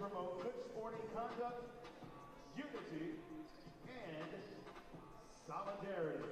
promote good sporting conduct, unity, and solidarity.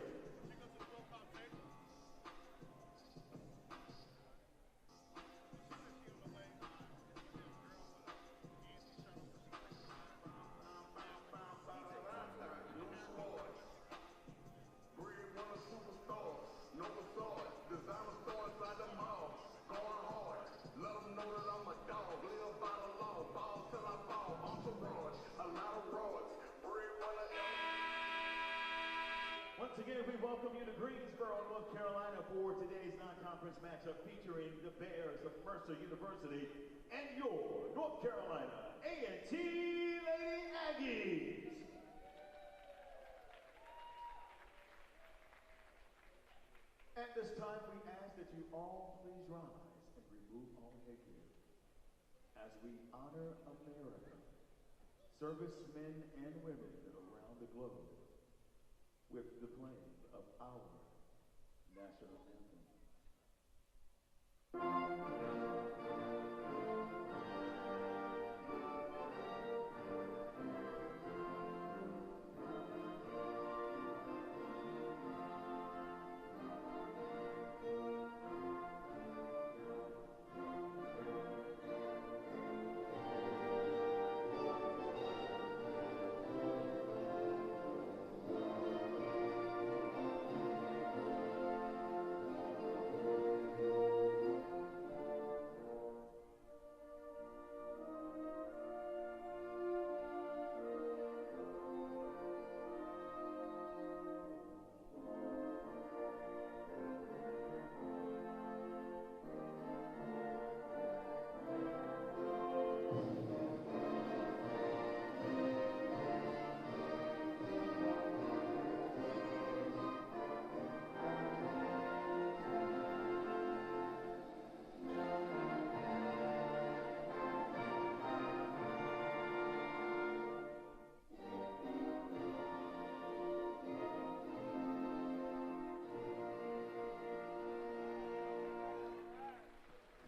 Once again, we welcome you to Greensboro, North Carolina for today's non-conference matchup featuring the Bears of Mercer University and your North Carolina A&T Lady Aggies. At this time, we ask that you all please rise and remove all headgear as we honor America, servicemen and women around the globe, with the playing of our national anthem.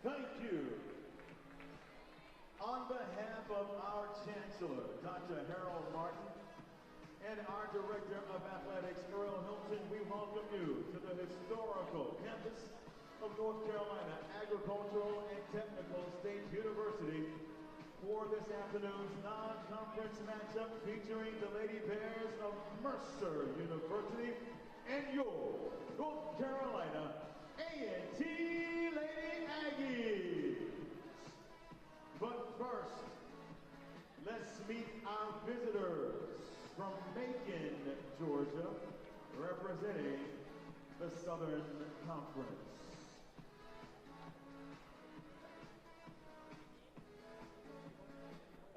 Thank you. On behalf of our Chancellor, Dr. Harold Martin, and our Director of Athletics, Earl Hilton, we welcome you to the historical campus of North Carolina Agricultural and Technical State University for this afternoon's non-conference matchup featuring the Lady Bears of Mercer University and your North Carolina A&T Lady Aggies. But first, let's meet our visitors from Macon, Georgia, representing the Southern Conference.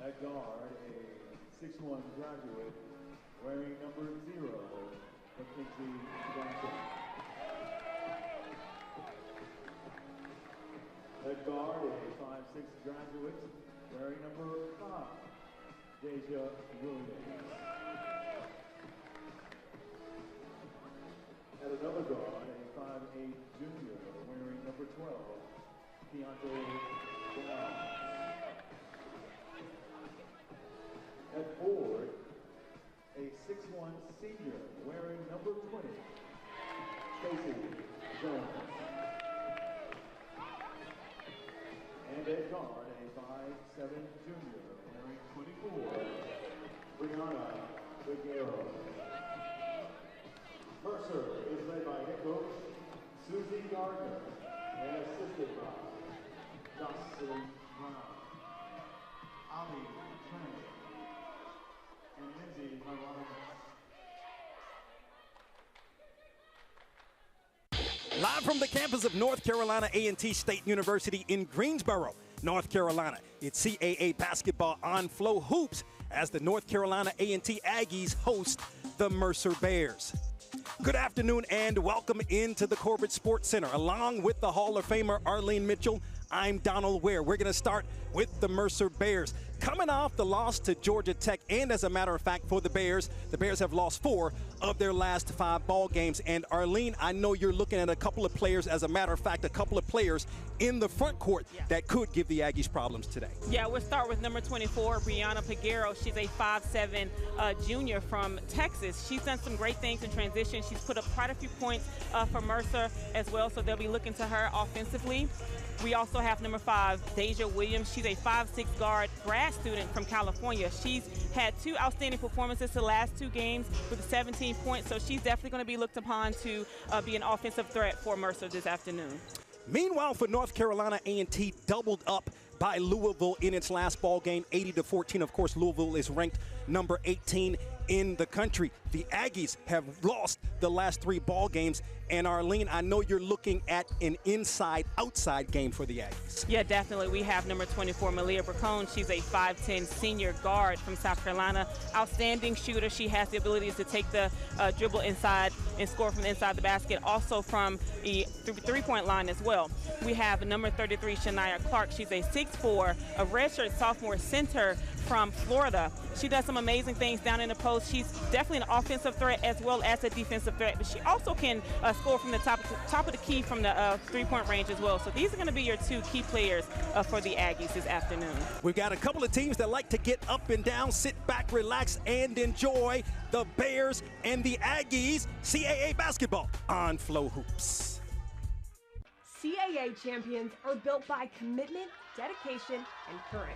At guard, a 6'1" graduate wearing number 0, Mackenzie Johnson. At guard, a 5'6" graduate wearing number 5, Deja Williams. At another guard, a 5'8" junior wearing number 12, Keontae Brown. At board, a 6'1" senior wearing number 20, Stacey Jones. And at guard, a 5'7" junior wearing 24, Brianna Figueroa. Mercer is led by head coach Susie Gardner and assisted by Jocelyn Brown, Ali Tran, and Lindsay Morales. Live from the campus of North Carolina A&T State University in Greensboro, North Carolina, it's CAA basketball on FloHoops as the North Carolina A&T Aggies host the Mercer Bears. Good afternoon and welcome into the Corbett Sports Center. Along with the Hall of Famer Arlene Mitchell, I'm Donald Ware. We're going to start with the Mercer Bears. coming off the loss to Georgia Tech, and as a matter of fact, for the Bears have lost 4 of their last 5 ball games. And Arlene, I know you're looking at a couple of players, as a matter of fact, a couple of players in the front court that could give the Aggies problems today. Yeah, we'll start with number 24, Brianna Peguero. She's a 5'7" junior from Texas. She's done some great things in transition. She's put up quite a few points for Mercer as well, so they'll be looking to her offensively. We also have number 5, Deja Williams. She's a 5'6" guard grad student from California. She's had 2 outstanding performances the last 2 games with 17 points, so she's definitely going to be looked upon to be an offensive threat for Mercer this afternoon. Meanwhile, for North Carolina, A&T doubled up by Louisville in its last ball game, 80-14. Of course, Louisville is ranked number 18 in the country. The Aggies have lost the last 3 ball games. And Arlene, I know you're looking at an inside-outside game for the Aggies. Yeah, definitely. We have number 24, Malia Bracone. She's a 5'10" senior guard from South Carolina. Outstanding shooter. She has the ability to take the dribble inside and score from inside the basket, also from the three-point line as well. We have number 33, Shania Clark. She's a 6'4", a redshirt sophomore center from Florida. She does some amazing things down in the post. She's definitely an offensive threat as well as a defensive threat, but she also can score from the top of the key from the three-point range as well. So these are going to be your 2 key players for the Aggies this afternoon. We've got a couple of teams that like to get up and down, sit back, relax, and enjoy. The Bears and the Aggies. CAA basketball on FloHoops. CAA champions are built by commitment, dedication, and courage.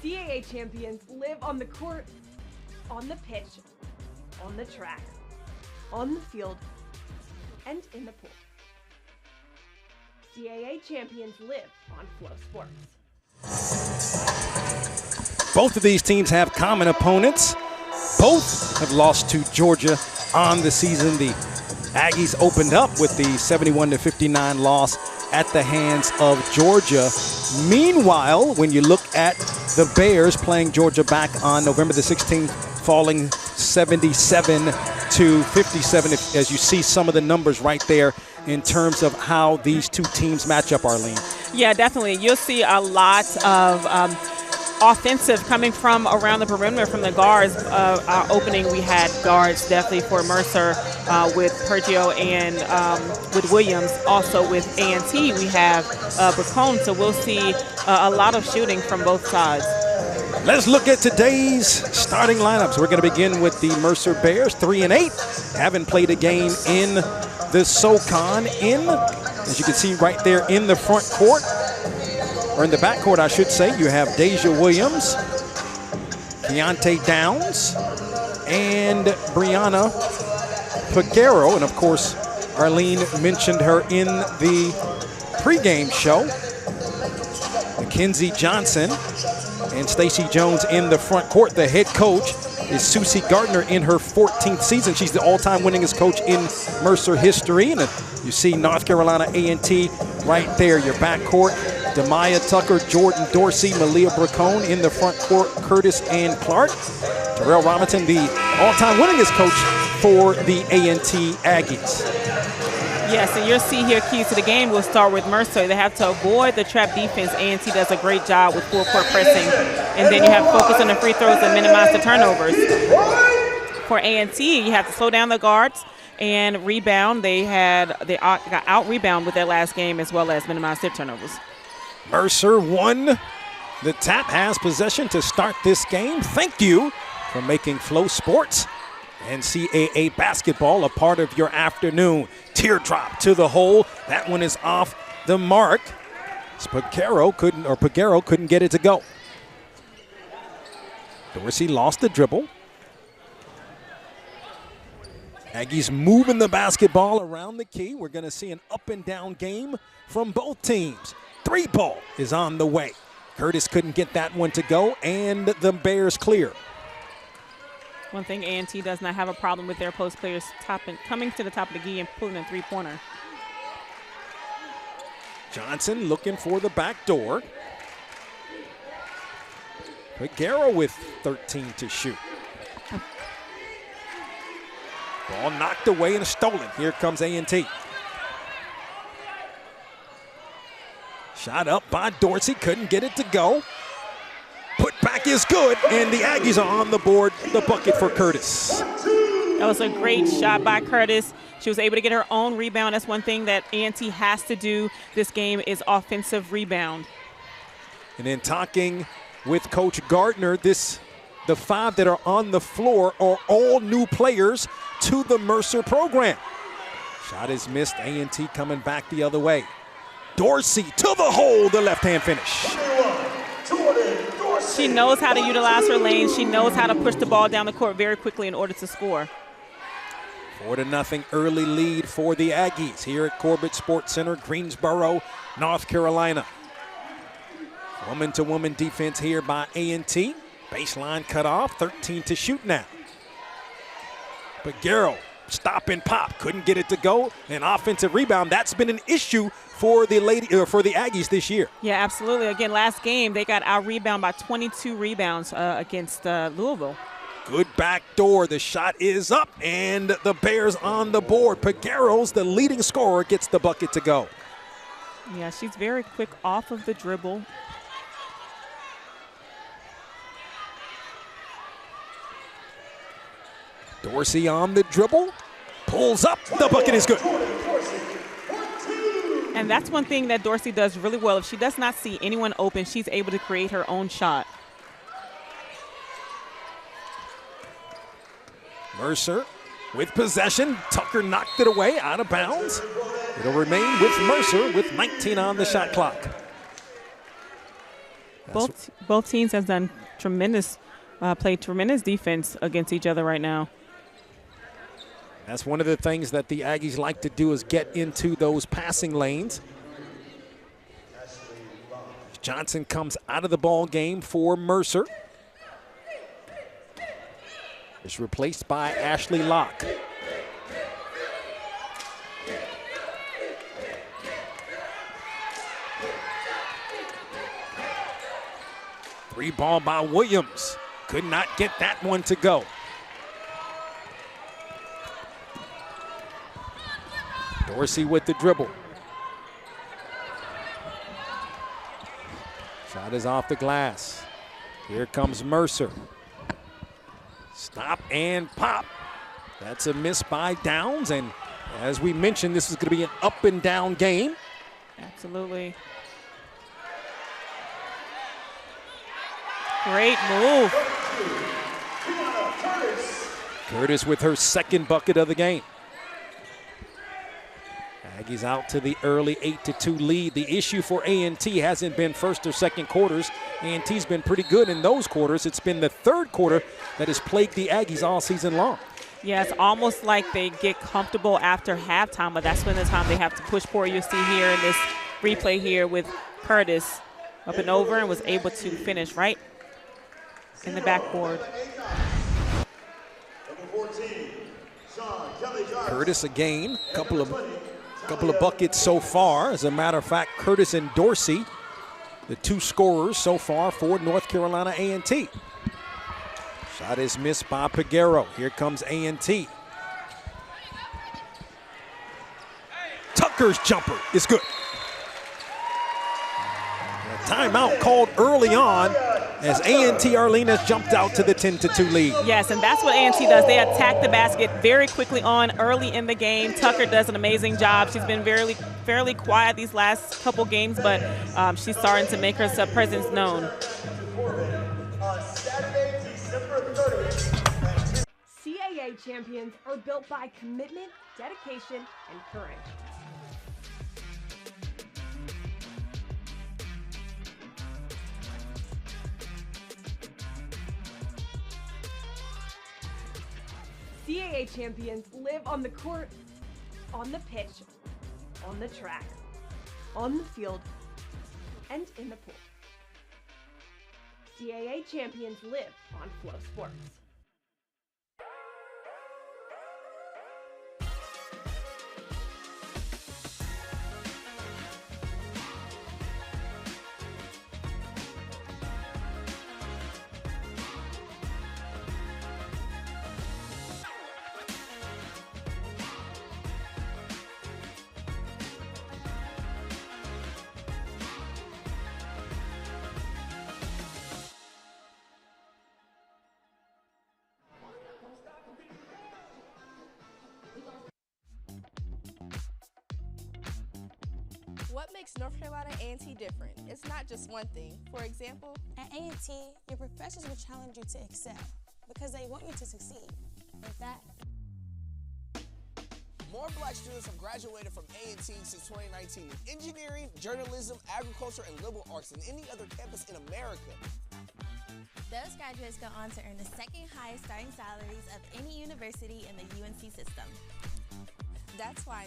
CAA champions live on the court, on the pitch, on the track, on the field, and in the pool. CAA champions live on Flow Sports. Both of these teams have common opponents. Both have lost to Georgia on the season. The Aggies opened up with the 71-59 loss at the hands of Georgia. Meanwhile, when you look at the Bears playing Georgia back on November the 16th, falling 77-57, as you see some of the numbers right there in terms of how these 2 teams match up, Arlene. Yeah, definitely. You'll see a lot of offensive coming from around the perimeter from the guards. Our opening, we had guards definitely for Mercer with Pergio and with Williams. Also with A&T, we have Bracone, so we'll see a lot of shooting from both sides. Let's look at today's starting lineups. We're going to begin with the Mercer Bears, 3-8. Haven't played a game in the SoCon. As you can see right there in the front court, or in the back court, I should say, you have Deja Williams, Keontae Downs, and Brianna Peguero. And, of course, Arlene mentioned her in the pregame show. Mackenzie Johnson and Stacey Jones in the front court. The head coach is Susie Gardner in her 14th season. She's the all-time winningest coach in Mercer history. And you see North Carolina A&T right there, your backcourt. Demaya Tucker, Jordan Dorsey, Malia Bracone in the front court, Curtis and Clark. Terrell Robinson, the all-time winningest coach for the A&T Aggies. Yes, and you'll see here keys to the game. We'll start with Mercer. They have to avoid the trap defense. A&T does a great job with full court pressing. And then you have to focus on the free throws and minimize the turnovers. For A&T, you have to slow down the guards and rebound. They got out-rebound with their last game as well as minimize their turnovers. Mercer won. The Tap has possession to start this game. Thank you for making Flow Sports and CAA basketball a part of your afternoon. Teardrop to the hole. That one is off the mark. Peguero couldn't get it to go. Dorsey lost the dribble. Aggies moving the basketball around the key. We're going to see an up and down game from both teams. 3 ball is on the way. Curtis couldn't get that one to go, and the Bears clear. One thing, A&T does not have a problem with their post players coming to the top of the key and pulling a three-pointer. Johnson looking for the back door. Peguero with 13 to shoot. Ball knocked away and stolen. Here comes A&T. Shot up by Dorsey, couldn't get it to go. Put back is good, and the Aggies are on the board. The bucket for Curtis. That was a great shot by Curtis. She was able to get her own rebound. That's one thing that A&T has to do this game is offensive rebound. And then talking with Coach Gardner, the 5 that are on the floor are all new players to the Mercer program. Shot is missed. A&T coming back the other way. Dorsey to the hole, the left-hand finish. She knows how to utilize her lane. She knows how to push the ball down the court very quickly in order to score. 4-0 early lead for the Aggies here at Corbett Sports Center, Greensboro, North Carolina. Woman-to-woman defense here by A&T. Baseline cut off, 13 to shoot now. Pagero, stop and pop, couldn't get it to go. An offensive rebound, that's been an issue for the Aggies this year. Yeah, absolutely. Again, last game they got out-rebound by 22 rebounds against Louisville. Good back door, the shot is up, and the Bears on the board. Paguero's the leading scorer, gets the bucket to go. Yeah, she's very quick off of the dribble. Dorsey on the dribble, pulls up, the bucket is good. And that's one thing that Dorsey does really well. If she does not see anyone open, she's able to create her own shot. Mercer with possession. Tucker knocked it away, out of bounds. It'll remain with Mercer with 19 on the shot clock. Both teams have done played tremendous defense against each other right now. That's one of the things that the Aggies like to do is get into those passing lanes. Johnson comes out of the ball game for Mercer. Is replaced by Ashley Locke. Three ball by Williams. Could not get that one to go. Dorsey with the dribble. Shot is off the glass. Here comes Mercer. Stop and pop. That's a miss by Downs, and as we mentioned, this is going to be an up and down game. Absolutely. Great move. Curtis with her second bucket of the game. Aggies out to the early 8-2 lead. The issue for A&T hasn't been first or second quarters. A&T's been pretty good in those quarters. It's been the third quarter that has plagued the Aggies all season long. Yeah, it's almost like they get comfortable after halftime, but that's when the time they have to push forward. You'll see here in this replay here with Curtis up and over and was able to finish right in the backboard. Curtis again, couple of buckets so far. As a matter of fact, Curtis and Dorsey, the two scorers so far for North Carolina A&T. Shot is missed by Pagero. Here comes A&T. Tucker's jumper is good. A timeout called early on as A&T Arlene has jumped out to the 10-2 lead. Yes, and that's what A&T does. They attack the basket very quickly on early in the game. Tucker does an amazing job. She's been fairly quiet these last couple games, but she's starting to make her presence known. CAA champions are built by commitment, dedication, and courage. CAA champions live on the court, on the pitch, on the track, on the field, and in the pool. CAA champions live on Flow Sports. What makes North Carolina A&T different? It's not just one thing. For example, at A&T, your professors will challenge you to excel because they want you to succeed. In fact, more Black students have graduated from A&T since 2019 in engineering, journalism, agriculture, and liberal arts than any other campus in America. Those graduates go on to earn the second highest starting salaries of any university in the UNC system. That's why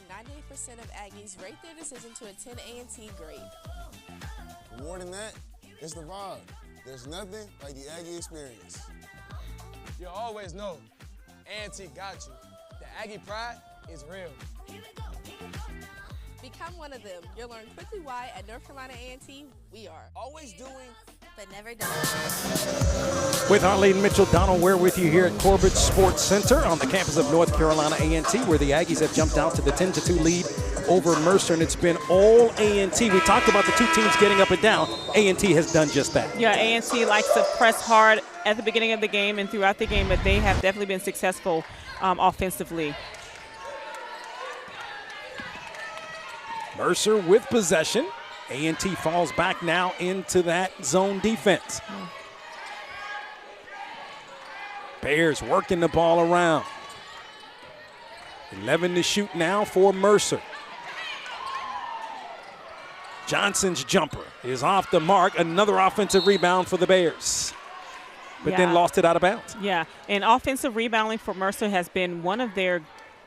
98% of Aggies rate their decision to attend A&T great. More than that, it's the vibe. There's nothing like the Aggie experience. You'll always know, A&T got you. The Aggie pride is real. Become one of them. You'll learn quickly why at North Carolina A&T, we are Always doing, but never done. With Arlene Mitchell-Donald, we're with you here at Corbett Sports Center on the campus of North Carolina A&T, where the Aggies have jumped out to the 10-2 lead over Mercer, and it's been all A&T. We talked about the two teams getting up and down. A&T has done just that. Yeah, A&T likes to press hard at the beginning of the game and throughout the game, but they have definitely been successful offensively. Mercer with possession. A&T falls back now into that zone defense. Bears working the ball around. 11 to shoot now for Mercer. Johnson's jumper is off the mark. Another offensive rebound for the Bears, but then lost it out of bounds. Yeah, and offensive rebounding for Mercer has been one of their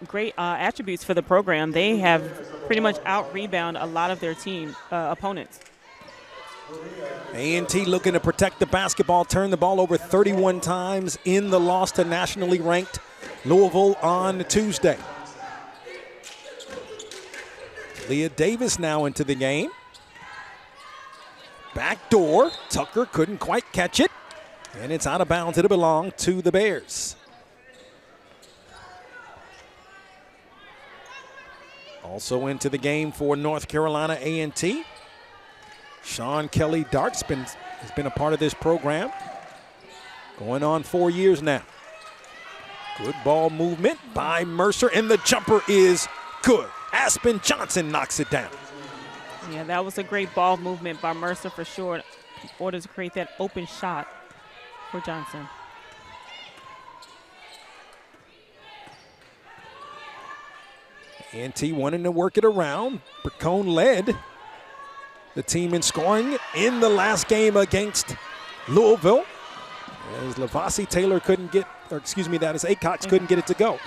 great attributes for the program. They have pretty much out-rebound a lot of their team opponents. A&T looking to protect the basketball, turn the ball over 31 times in the loss to nationally ranked Louisville on Tuesday. Leah Davis now into the game. Backdoor, Tucker couldn't quite catch it, and it's out of bounds. It'll belong to the Bears. Also into the game for North Carolina A&T. Sean Kelly Darks has been a part of this program going on 4 years now. Good ball movement by Mercer, and the jumper is good. Aspen Johnson knocks it down. Yeah, that was a great ball movement by Mercer for sure in order to create that open shot for Johnson. A&T wanting to work it around. Bracone led the team in scoring in the last game against Louisville, as Lavasi Taylor couldn't get, or excuse me, that is Acox couldn't get it to go.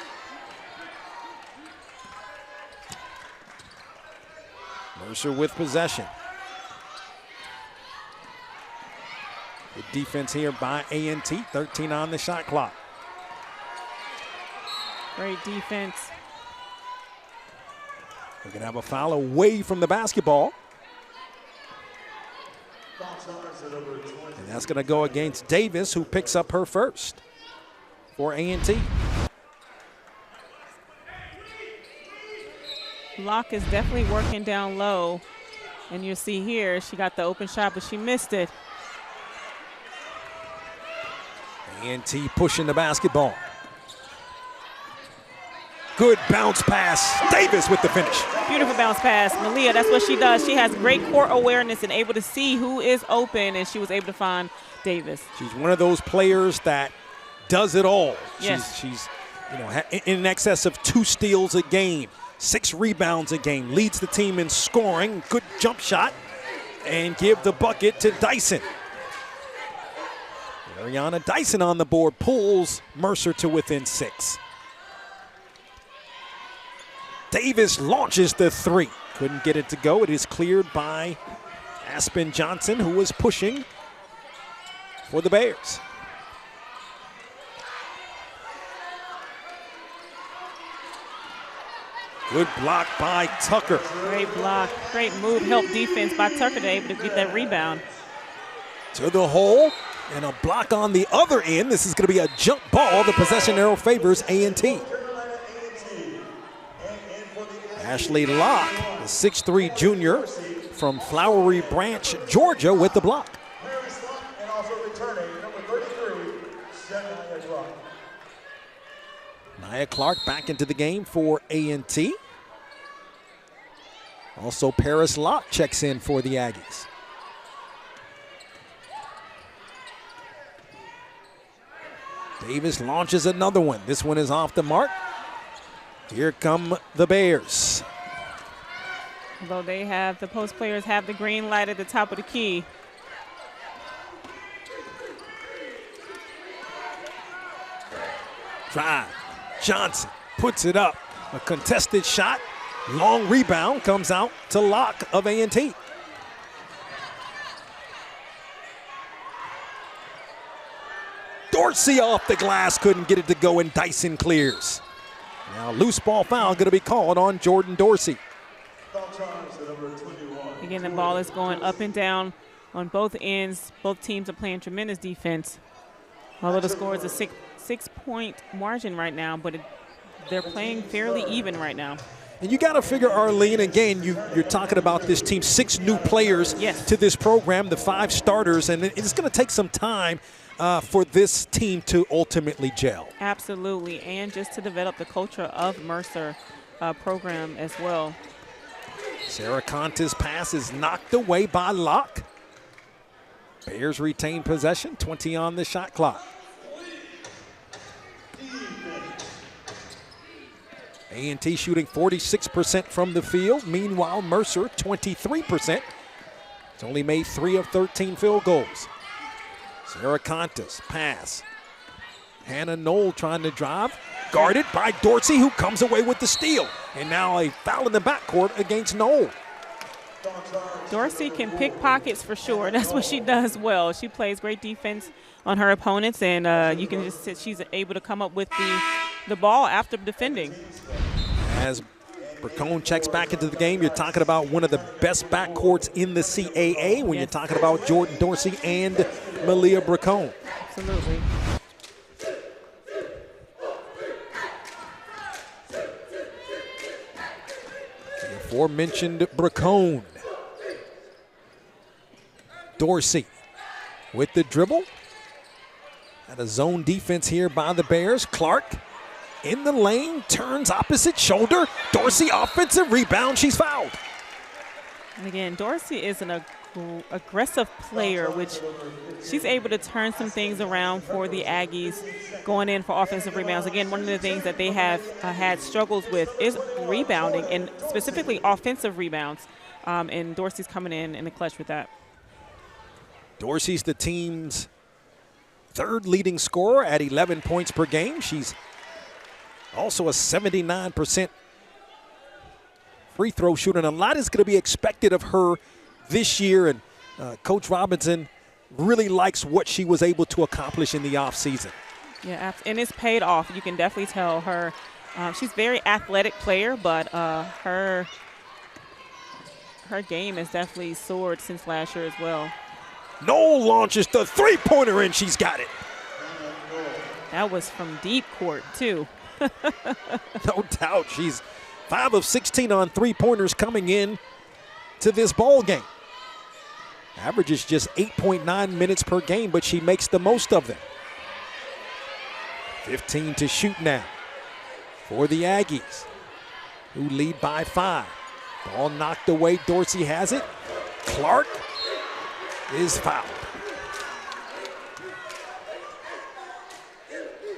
Mercer with possession. Good defense here by A&T, 13 on the shot clock. Great defense. We're going to have a foul away from the basketball. And that's going to go against Davis, who picks up her first for A&T. Locke is definitely working down low. And you'll see here, she got the open shot, but she missed it. A&T pushing the basketball. Good bounce pass. Davis with the finish. Beautiful bounce pass. Malia, that's what she does. She has great court awareness and able to see who is open, and she was able to find Davis. She's one of those players that does it all. Yes. She's you know, in excess of 2 steals a game, 6 rebounds a game, leads the team in scoring. Good jump shot, and give the bucket to Dyson. Ariana Dyson on the board pulls Mercer to within 6. Davis launches the 3. Couldn't get it to go. It is cleared by Aspen Johnson, who was pushing for the Bears. Good block by Tucker. Great block. Great move. Help defense by Tucker to able to get that rebound. To the hole, and a block on the other end. This is going to be a jump ball. The possession arrow favors A&T. Ashley Locke, the 6'3" junior from Flowery Branch, Georgia, with the block. And also returning, number 33, Nia Clark. Nia Clark back into the game for A&T. Also, Paris Locke checks in for the Aggies. Davis launches another one. This one is off the mark. Here come the Bears. Although the post players have the green light at the top of the key. Drive. Johnson puts it up. A contested shot. Long rebound comes out to Locke of A&T. Dorsey off the glass, couldn't get it to go, and Dyson clears. Now loose ball foul going to be called on Jordan Dorsey. Again, the ball is going up and down on both ends. Both teams are playing tremendous defense. Although the score is a six-point margin right now, but they're playing fairly even right now. And you got to figure, Arlene, again, you're talking about this team, 6 new players to this program, the 5 starters, and it's going to take some time for this team to ultimately gel. Absolutely, and just to develop the culture of Mercer program as well. Sarah Conta's pass is knocked away by Locke. Bears retain possession, 20 on the shot clock. A&T shooting 46% from the field. Meanwhile, Mercer, 23%. It's only made 3 of 13 field goals. Sarah Conta's pass. Hannah Knoll trying to drive. Guarded by Dorsey, who comes away with the steal. And now a foul in the backcourt against Knoll. Dorsey can pick pockets for sure. That's what she does well. She plays great defense on her opponents, and you can just see she's able to come up with the ball after defending. As Bracone checks back into the game, you're talking about one of the best backcourts in the CAA when you're talking about Jordan Dorsey and Malia Bracone. Absolutely. The aforementioned Bracone. Dorsey with the dribble. At a zone defense here by the Bears. Clark in the lane, turns opposite shoulder. Dorsey offensive rebound, she's fouled. And again, Dorsey is an aggressive player, which she's able to turn some things around for the Aggies going in for offensive rebounds. Again, one of the things that they have had struggles with is rebounding, and specifically offensive rebounds. And Dorsey's coming in the clutch with that. Dorsey's the team's 3rd leading scorer at 11 points per game. She's also a 79% free throw shooter. And a lot is going to be expected of her this year. And Coach Robinson really likes what she was able to accomplish in the offseason. Yeah, and it's paid off. You can definitely tell her. She's a very athletic player, but her game has definitely soared since last year as well. Knoll launches the three-pointer, and she's got it. That was from deep court, too. No doubt. She's 5 of 16 on three-pointers coming in to this ball game. Averages just 8.9 minutes per game, but she makes the most of them. 15 to shoot now for the Aggies, who lead by 5. Ball knocked away. Dorsey has it. Clark is fouled.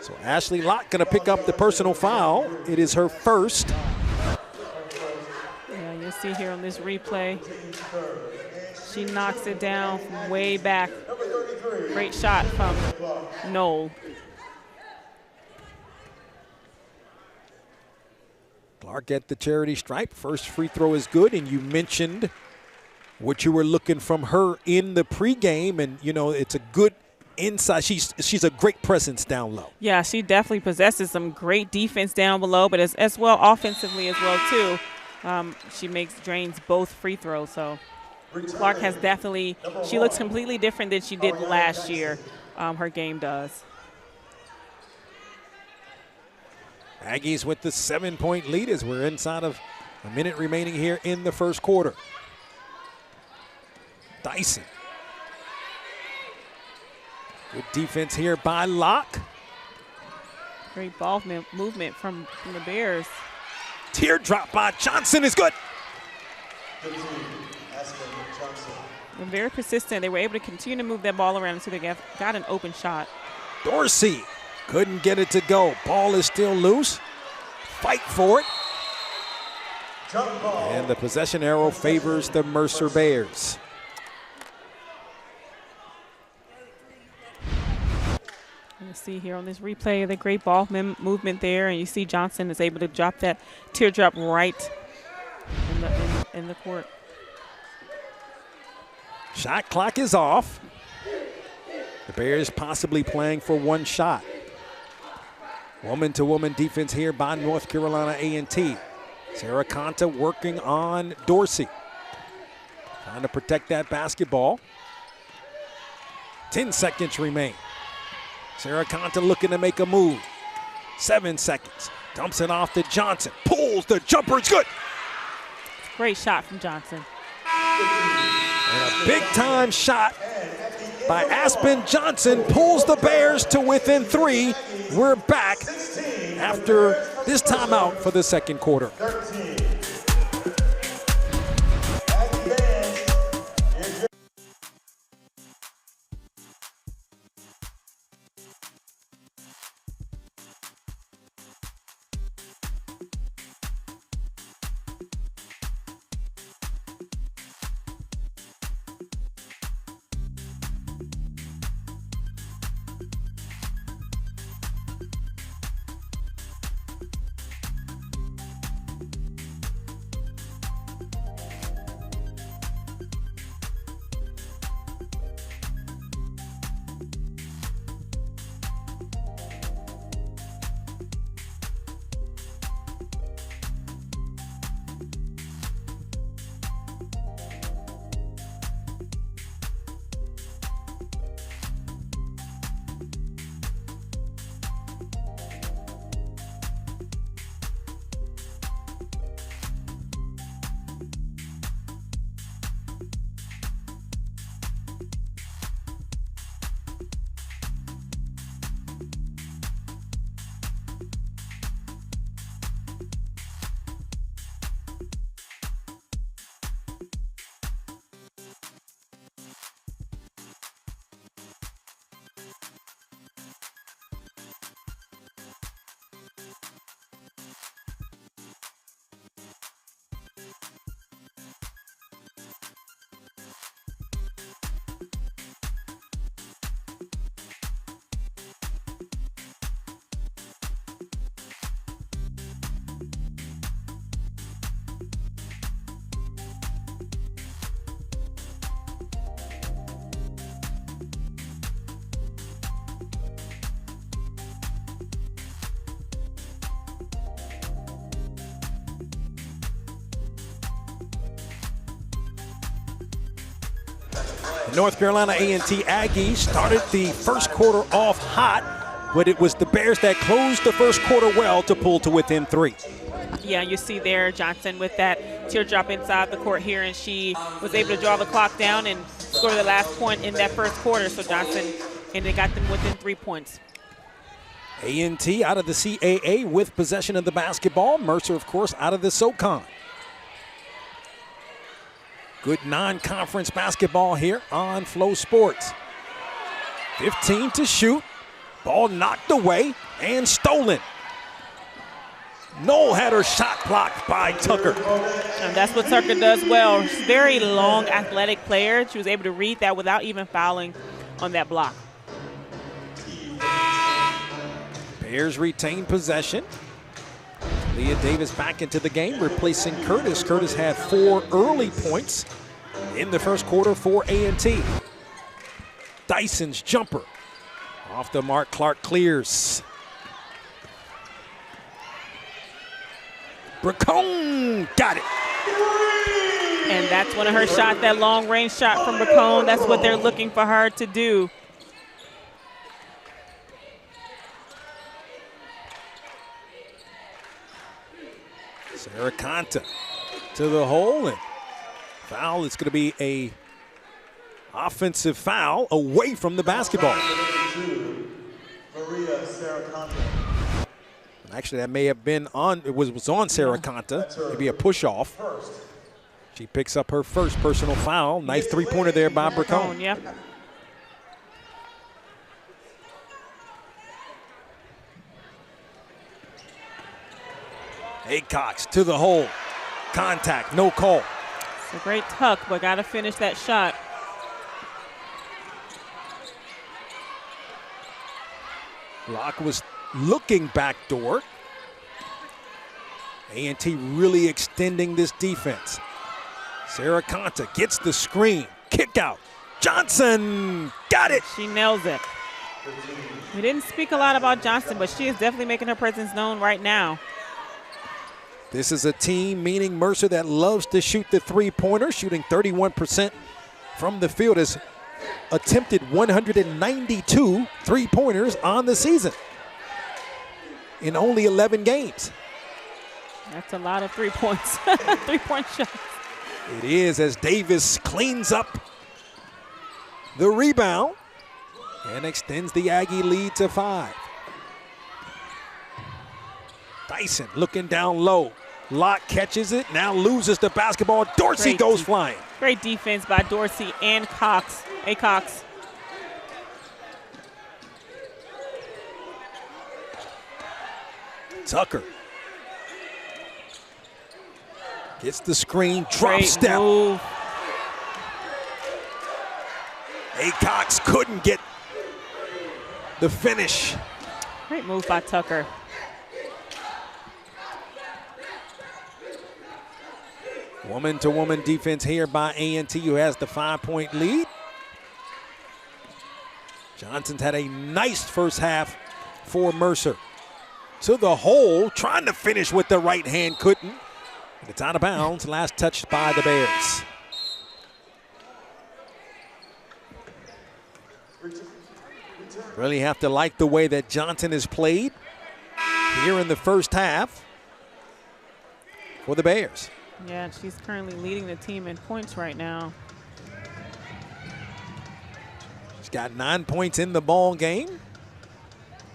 So Ashley Locke going to pick up the personal foul. It is her first. Yeah, you'll see here on this replay, she knocks it down from way back. Great shot from Knoll. Clark at the charity stripe. First free throw is good, and you mentioned what you were looking from her in the pregame, and you know it's a good inside. She's a great presence down low. Yeah, she definitely possesses some great defense down below, but as well offensively as well too. She drains both free throws. So Clark has definitely, she looks completely different than she did last year. Her game does. Aggies with the 7-point lead as we're inside of a minute remaining here in the first quarter. Dyson. Good defense here by Locke. Great ball movement from the Bears. Teardrop by Johnson is good. And very persistent. They were able to continue to move that ball around until they got an open shot. Dorsey couldn't get it to go. Ball is still loose. Fight for it. And the possession arrow favors the Mercer Bears. You see here on this replay the great ball movement there, and you see Johnson is able to drop that teardrop right in the court. Shot clock is off. The Bears possibly playing for one shot. Woman-to-woman defense here by North Carolina A&T. Sarah Conta working on Dorsey. Trying to protect that basketball. 10 seconds remain. Sarah Conta looking to make a move. 7 seconds. Dumps it off to Johnson. Pulls the jumper. It's good. Great shot from Johnson. And a big-time shot by Aspen Johnson pulls the Bears to within 3. We're back after this timeout for the second quarter. North Carolina A&T Aggies started the first quarter off hot, but it was the Bears that closed the first quarter well to pull to within 3. Yeah, you see there Johnson with that teardrop inside the court here, and she was able to draw the clock down and score the last point in that first quarter. So Johnson, and they got them within 3 points. A&T out of the CAA with possession of the basketball. Mercer, of course, out of the SoCon. Good non-conference basketball here on Flow Sports. 15 to shoot. Ball knocked away and stolen. Noel had her shot blocked by Tucker. And that's what Tucker does well. She's a very long, athletic player. She was able to read that without even fouling on that block. Bears retain possession. Leah Davis back into the game, replacing Curtis. Curtis had 4 early points in the first quarter for A&T. Dyson's jumper. Off the mark, Clark clears. Bracone got it. And that's one of her shots, that long-range shot from Bracone. That's what they're looking for her to do. Sarah Conta to the hole, and foul. It's going to be a offensive foul away from the basketball. Actually, that may have been on. It was on Sarah Conta. Maybe a push off. She picks up her first personal foul. Nice three-pointer there by Bracone. Yep. Acox to the hole. Contact, no call. It's a great tuck, but got to finish that shot. Locke was looking backdoor. A&T really extending this defense. Sarah Conta gets the screen. Kick out. Johnson got it. She nails it. We didn't speak a lot about Johnson, but she is definitely making her presence known right now. This is a team, meaning Mercer, that loves to shoot the three-pointer, shooting 31% from the field, has attempted 192 three-pointers on the season in only 11 games. That's a lot of 3 points, three-point shots. It is, as Davis cleans up the rebound and extends the Aggie lead to 5. Dyson looking down low. Locke catches it, now loses the basketball. Dorsey goes flying. Great defense by Dorsey and Cox. Acox. Tucker gets the screen, drop Great step. move. Acox couldn't get the finish. Great move by Tucker. Woman-to-woman defense here by A&T, who has the 5-point lead. Johnson's had a nice first half for Mercer. To the hole, trying to finish with the right hand, couldn't. It's out of bounds, last touched by the Bears. Really have to like the way that Johnson has played here in the first half for the Bears. Yeah, she's currently leading the team in points right now. She's got 9 points in the ball game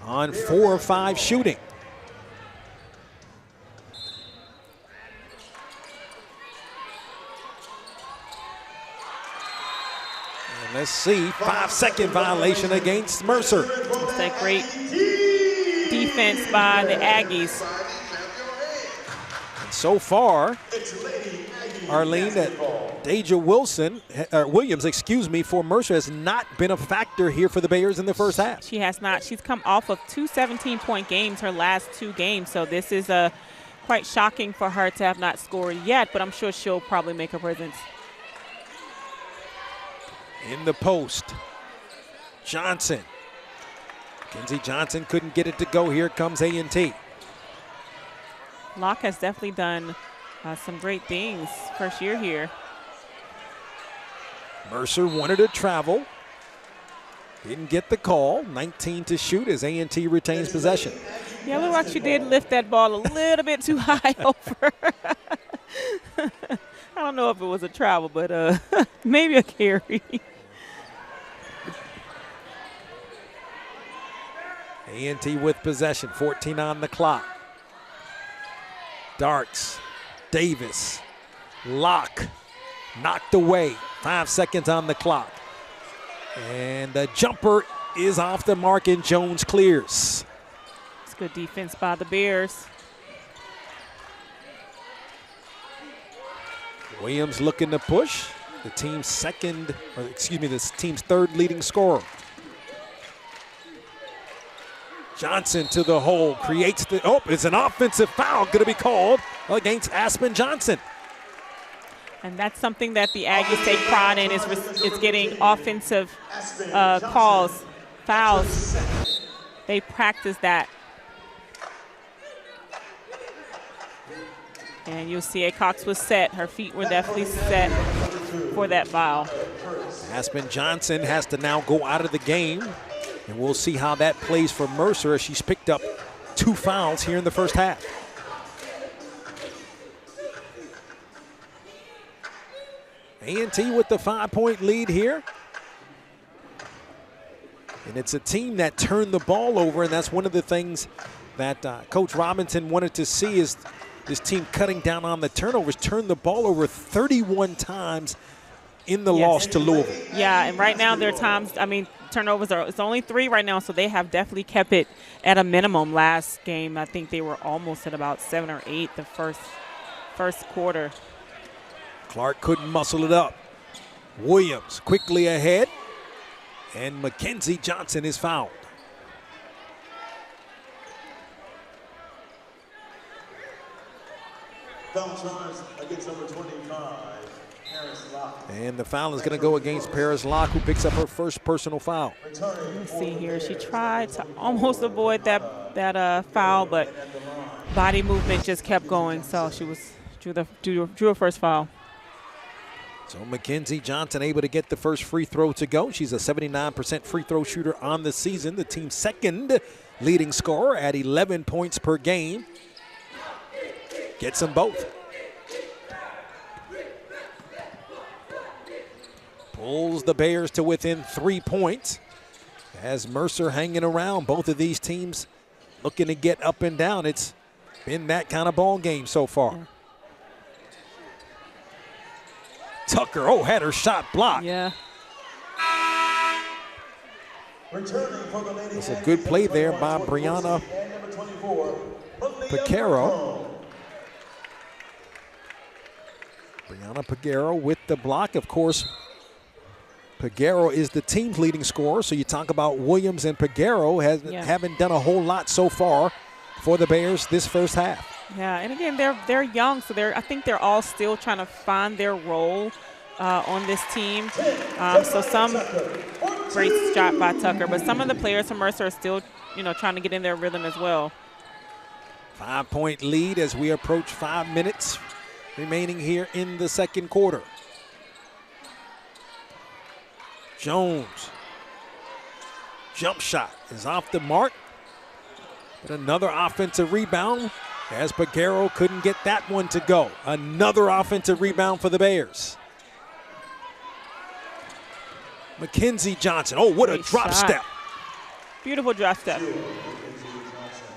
on 4 of 5 shooting. And let's see, 5-second violation against Mercer. It's that great defense by the Aggies. So far, Arlene, that Deja Williams, for Mercer has not been a factor here for the Bears in the first half. She has not. She's come off of 2 17-point games her last 2 games, so this is quite shocking for her to have not scored yet, but I'm sure she'll probably make her presence. In the post, Johnson. Kenzie Johnson couldn't get it to go. Here comes A&T. Locke has definitely done some great things first year here. Mercer wanted to travel. Didn't get the call. 19 to shoot as A&T retains possession. Yeah, looked like she did lift that ball a little bit too high over. I don't know if it was a travel, but maybe a carry. A&T with possession, 14 on the clock. Darts, Davis, Locke, knocked away. 5 seconds on the clock. And the jumper is off the mark and Jones clears. It's good defense by the Bears. Williams looking to push. The team's team's third leading scorer. Johnson to the hole, creates it's an offensive foul going to be called against Aspen Johnson. And that's something that the Aggies take pride in, is getting offensive calls, fouls. They practice that. And you'll see Acox was set. Her feet were definitely set for that foul. Aspen Johnson has to now go out of the game. And we'll see how that plays for Mercer as she's picked up 2 fouls here in the first half. A&T with the 5-point lead here. And it's a team that turned the ball over, and that's one of the things that Coach Robinson wanted to see, is This team cutting down on the turnovers, turned the ball over 31 times in the loss to Louisville. Yeah, and right now there are times, turnovers it's only 3 right now, so they have definitely kept it at a minimum. Last game, I think they were almost at about 7 or 8 the first quarter. Clark couldn't muscle it up. Williams quickly ahead, and Mackenzie Johnson is fouled. Foul charge against number 25, Paris Locke. And the foul is going to go against Paris Locke, who picks up her first personal foul. Let's see here. She tried to almost avoid that foul, but body movement just kept going, so she drew her first foul. So Mackenzie Johnson able to get the first free throw to go. She's a 79% free throw shooter on the season, the team's second leading scorer at 11 points per game. Gets them both. Pulls the Bears to within 3 points. As Mercer hanging around, both of these teams looking to get up and down. It's been that kind of ball game so far. Yeah. Tucker, had her shot blocked. Yeah. That's a good play there by Brianna Picaro. Brianna Pagero with the block. Of course, Pagero is the team's leading scorer, so you talk about Williams and Pagero haven't done a whole lot so far for the Bears this first half. Yeah, and again, they're young, so I think they're all still trying to find their role on this team. So some great shot by Tucker, but some of the players from Mercer are still, trying to get in their rhythm as well. 5-point lead as we approach 5 minutes remaining here in the second quarter. Jones, jump shot is off the mark, but another offensive rebound as Pagero couldn't get that one to go. Another offensive rebound for the Bears. Mackenzie Johnson, what a drop step. Beautiful drop step.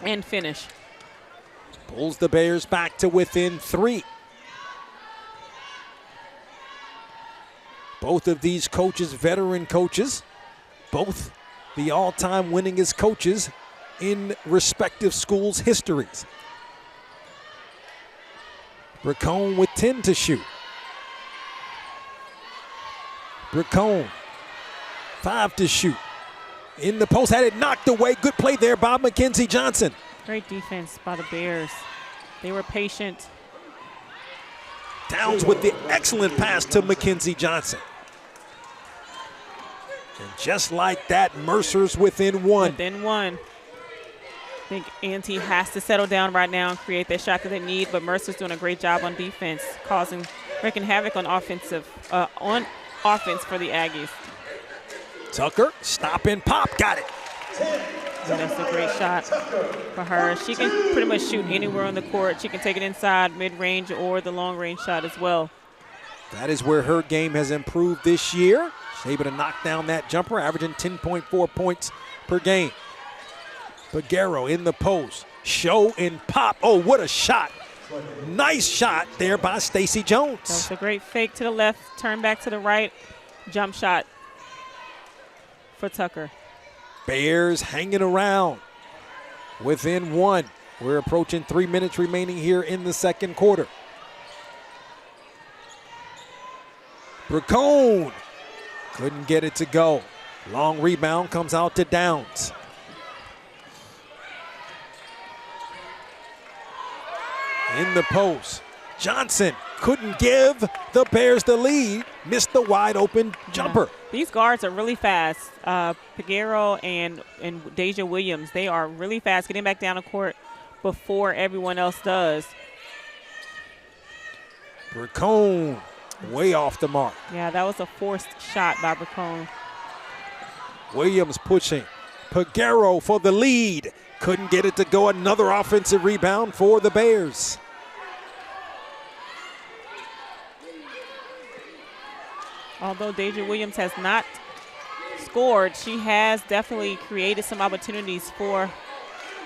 And finish. Pulls the Bears back to within 3. Both of these coaches, veteran coaches, both the all-time winningest coaches in respective schools' histories. Bracone with 10 to shoot. Bracone, 5 to shoot. In the post, had it knocked away. Good play there by Mackenzie Johnson. Great defense by the Bears. They were patient. Downs with the excellent pass to Mackenzie Johnson. And just like that, Mercer's within 1. Within 1. I think A&T has to settle down right now and create that shot that they need, but Mercer's doing a great job on defense, wreaking havoc on offense for the Aggies. Tucker, stop and pop, got it. And that's a great shot for her. She can pretty much shoot anywhere on the court. She can take it inside, mid-range, or the long-range shot as well. That is where her game has improved this year. She's able to knock down that jumper, averaging 10.4 points per game. Pagero in the post. Show and pop. What a shot. Nice shot there by Stacey Jones. That was a great fake to the left, turn back to the right, jump shot for Tucker. Bears hanging around within 1. We're approaching 3 minutes remaining here in the second quarter. Bracone couldn't get it to go. Long rebound comes out to Downs. In the post, Johnson couldn't give the Bears the lead, missed the wide open jumper. These guards are really fast. Pagero and Deja Williams, they are really fast, getting back down the court before everyone else does. Bracone way off the mark. Yeah, that was a forced shot by Bracone. Williams pushing. Pagero for the lead. Couldn't get it to go. Another offensive rebound for the Bears. Although Deja Williams has not scored, she has definitely created some opportunities for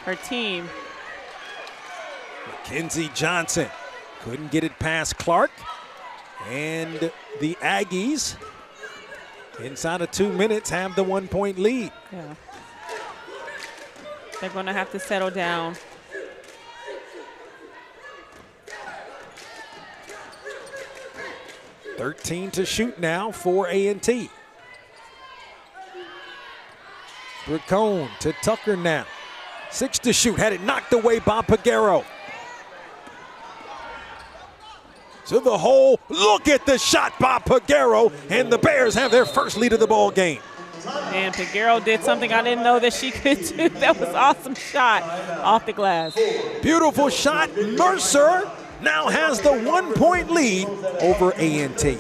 her team. Mackenzie Johnson couldn't get it past Clark. And the Aggies, inside of 2 minutes, have the 1-point lead. Yeah. They're going to have to settle down. .13 to shoot now for A&T. Bracone to Tucker now. 6 to shoot, had it knocked away by Peguero. To the hole, look at the shot by Peguero, and the Bears have their first lead of the ball game. And Peguero did something I didn't know that she could do. That was an awesome shot off the glass. Beautiful shot. Mercer now has the 1-point lead over A&T.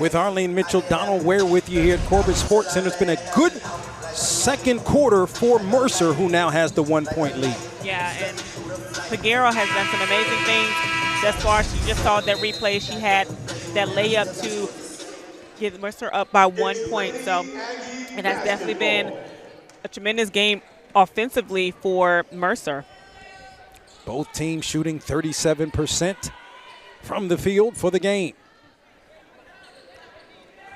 With Arlene Mitchell, Donald Ware with you here at Corbett Sports Center. It's been a good second quarter for Mercer, who now has the 1-point lead. Yeah, and Peguero has done some amazing things thus far. She just saw that replay. She had that layup to get Mercer up by 1 point. So it has definitely been a tremendous game offensively for Mercer. Both teams shooting 37% from the field for the game.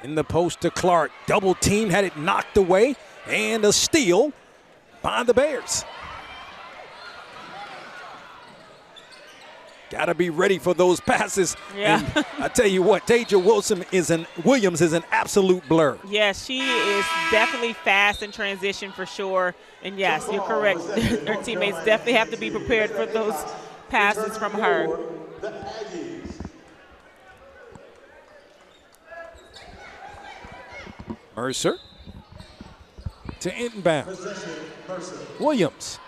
In the post to Clark, double team, had it knocked away, and a steal by the Bears. Got to be ready for those passes. Yeah. And I tell you what, Tasia Williams is an absolute blur. Yes, she is definitely fast in transition for sure. And yes, you're correct. Her teammates definitely have to be prepared for those passes from her. Mercer to inbound. Williams.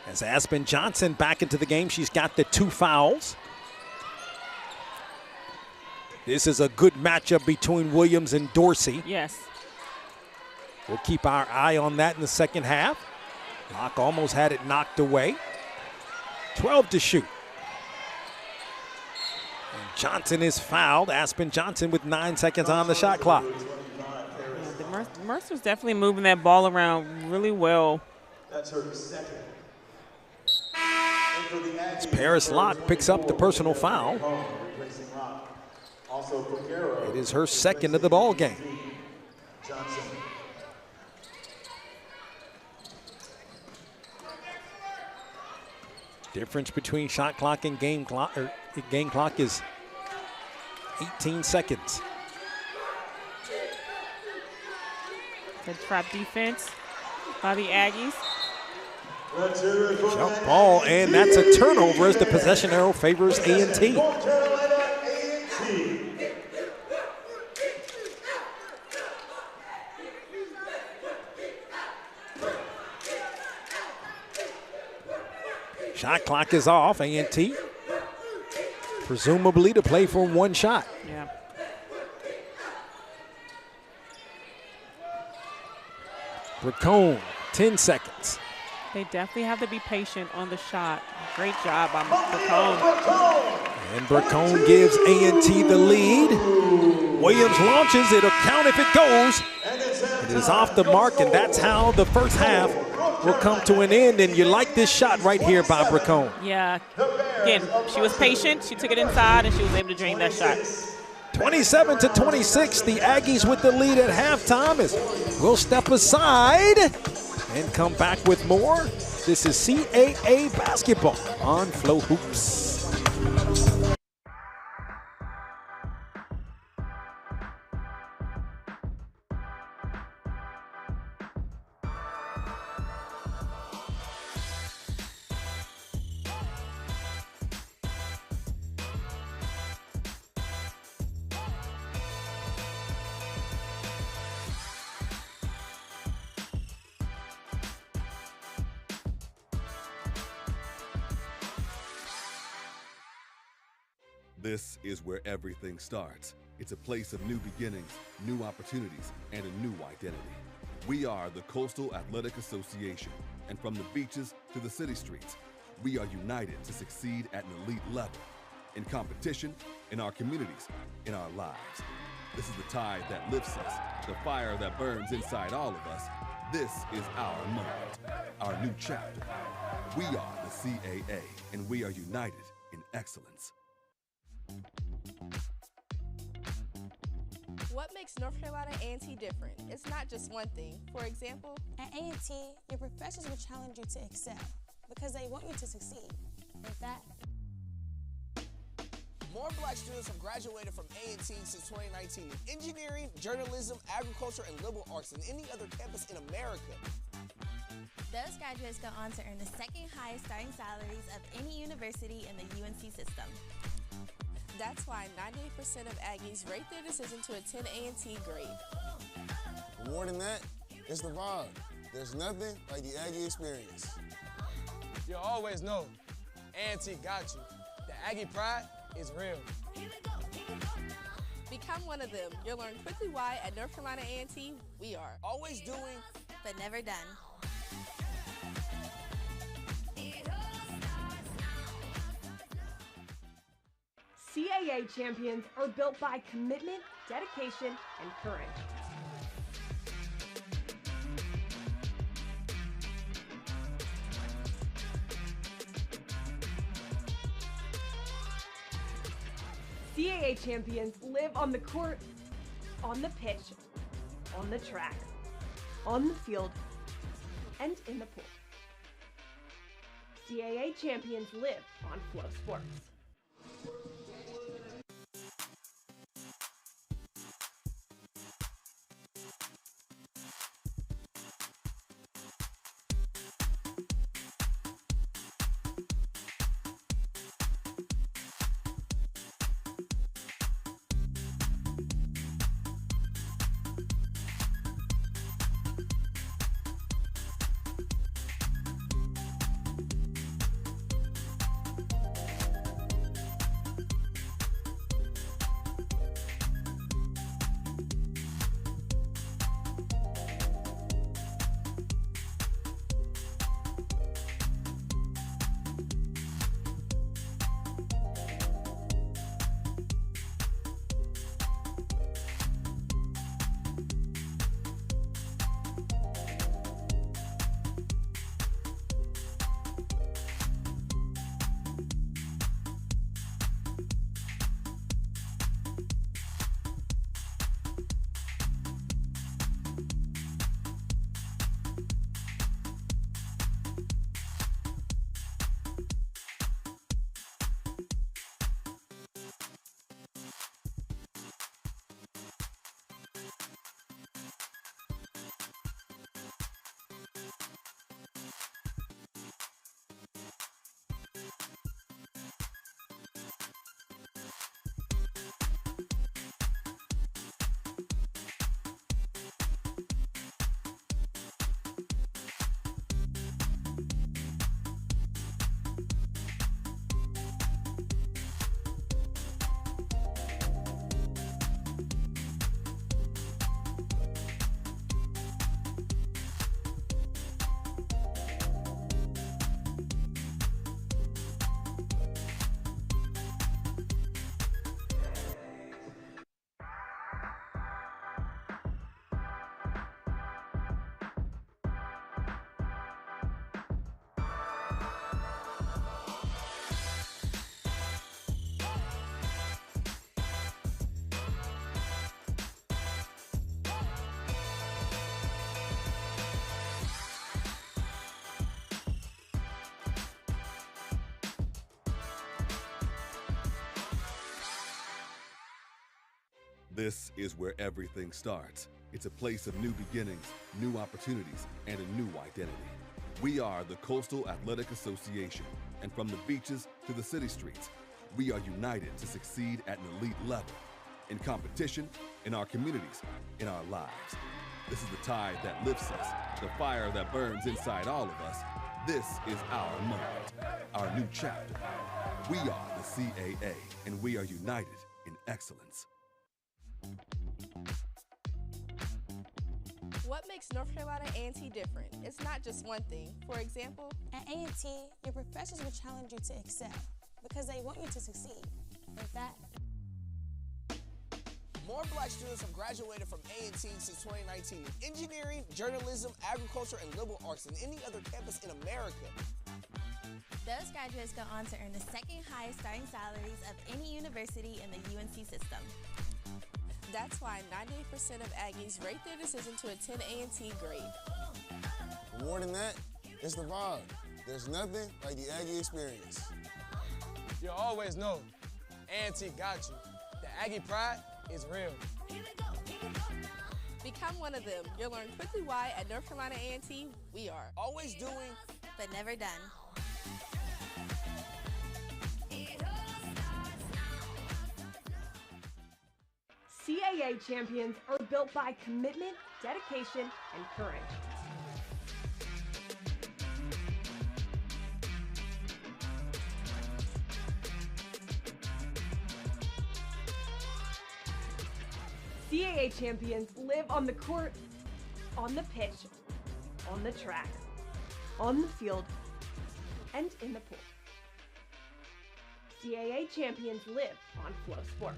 As Aspen Johnson back into the game, she's got the 2 fouls. This is a good matchup between Williams and Dorsey. Yes. We'll keep our eye on that in the second half. Locke almost had it knocked away. 12 to shoot. And Johnson is fouled. Aspen Johnson with 9 seconds on the shot clock. Yeah, Mercer's definitely moving that ball around really well. That's her second. As Paris Locke picks up the personal foul. It is her second of the ball game. Difference between shot clock and game clock is 18 seconds. Good trap defense. by the Aggies. Jump ball, and that's a turnover as the possession arrow favors A&T. Shot clock is off. A&T presumably to play for one shot. Yeah. Bracone, 10 seconds. They definitely have to be patient on the shot. Great job by Bracone. And Bracone gives A&T the lead. Williams launches. It'll count if it goes. It is off the mark, and that's how the first half will come to an end. And you like this shot right here by Bracone. Yeah. Again, she was patient. She took it inside, and she was able to drain that shot. 27-26, the Aggies with the lead at halftime as we'll step aside and come back with more. This is CAA basketball on FloHoops. This is where everything starts. It's a place of new beginnings, new opportunities, and a new identity. We are the Coastal Athletic Association, and from the beaches to the city streets, we are united to succeed at an elite level, in competition, in our communities, in our lives. This is the tide that lifts us, the fire that burns inside all of us. This is our moment, our new chapter. We are the CAA, and we are united in excellence. What makes North Carolina A&T different? It's not just one thing. For example, at A&T, your professors will challenge you to excel because they want you to succeed. With that, more Black students have graduated from A&T since 2019 in engineering, journalism, agriculture, and liberal arts than any other campus in America. Those graduates go on to earn the second highest starting salaries of any university in the UNC system. That's why 98% of Aggies rate their decision to attend A&T grade. More than that, it's the vibe. There's nothing like the Aggie experience. You'll always know A&T got you. The Aggie pride is real. Become one of them. You'll learn quickly why at North Carolina A&T we are always doing, but never done. CAA champions are built by commitment, dedication, and courage. CAA champions live on the court, on the pitch, on the track, on the field, and in the pool. CAA champions live on Flow Sports. This is where everything starts. It's a place of new beginnings, new opportunities, and a new identity. We are the Coastal Athletic Association, and from the beaches to the city streets, we are united to succeed at an elite level, in competition, in our communities, in our lives. This is the tide that lifts us, the fire that burns inside all of us. This is our moment, our new chapter. We are the CAA, and we are united in excellence. What makes North Carolina A&T different? It's not just one thing. For example, At A&T, your professors will challenge you to excel because they want you to succeed. In fact, More black students have graduated from A&T since 2019 in engineering, journalism, agriculture, and liberal arts than any other campus in America. Those graduates go on to earn the second highest starting salaries of any university in the UNC system. that's why 98% of Aggies rate their decision to attend A&T grade. More than that, it's the vibe. There's nothing like the Aggie experience. You'll always know, A&T got you. The Aggie pride is real. Become one of them. You'll learn quickly why at North Carolina A&T we are Always doing, but never done. CAA champions are built by commitment, dedication, and courage. CAA champions live on the court, on the pitch, on the track, on the field, and in the pool. CAA champions live on Flow Sports.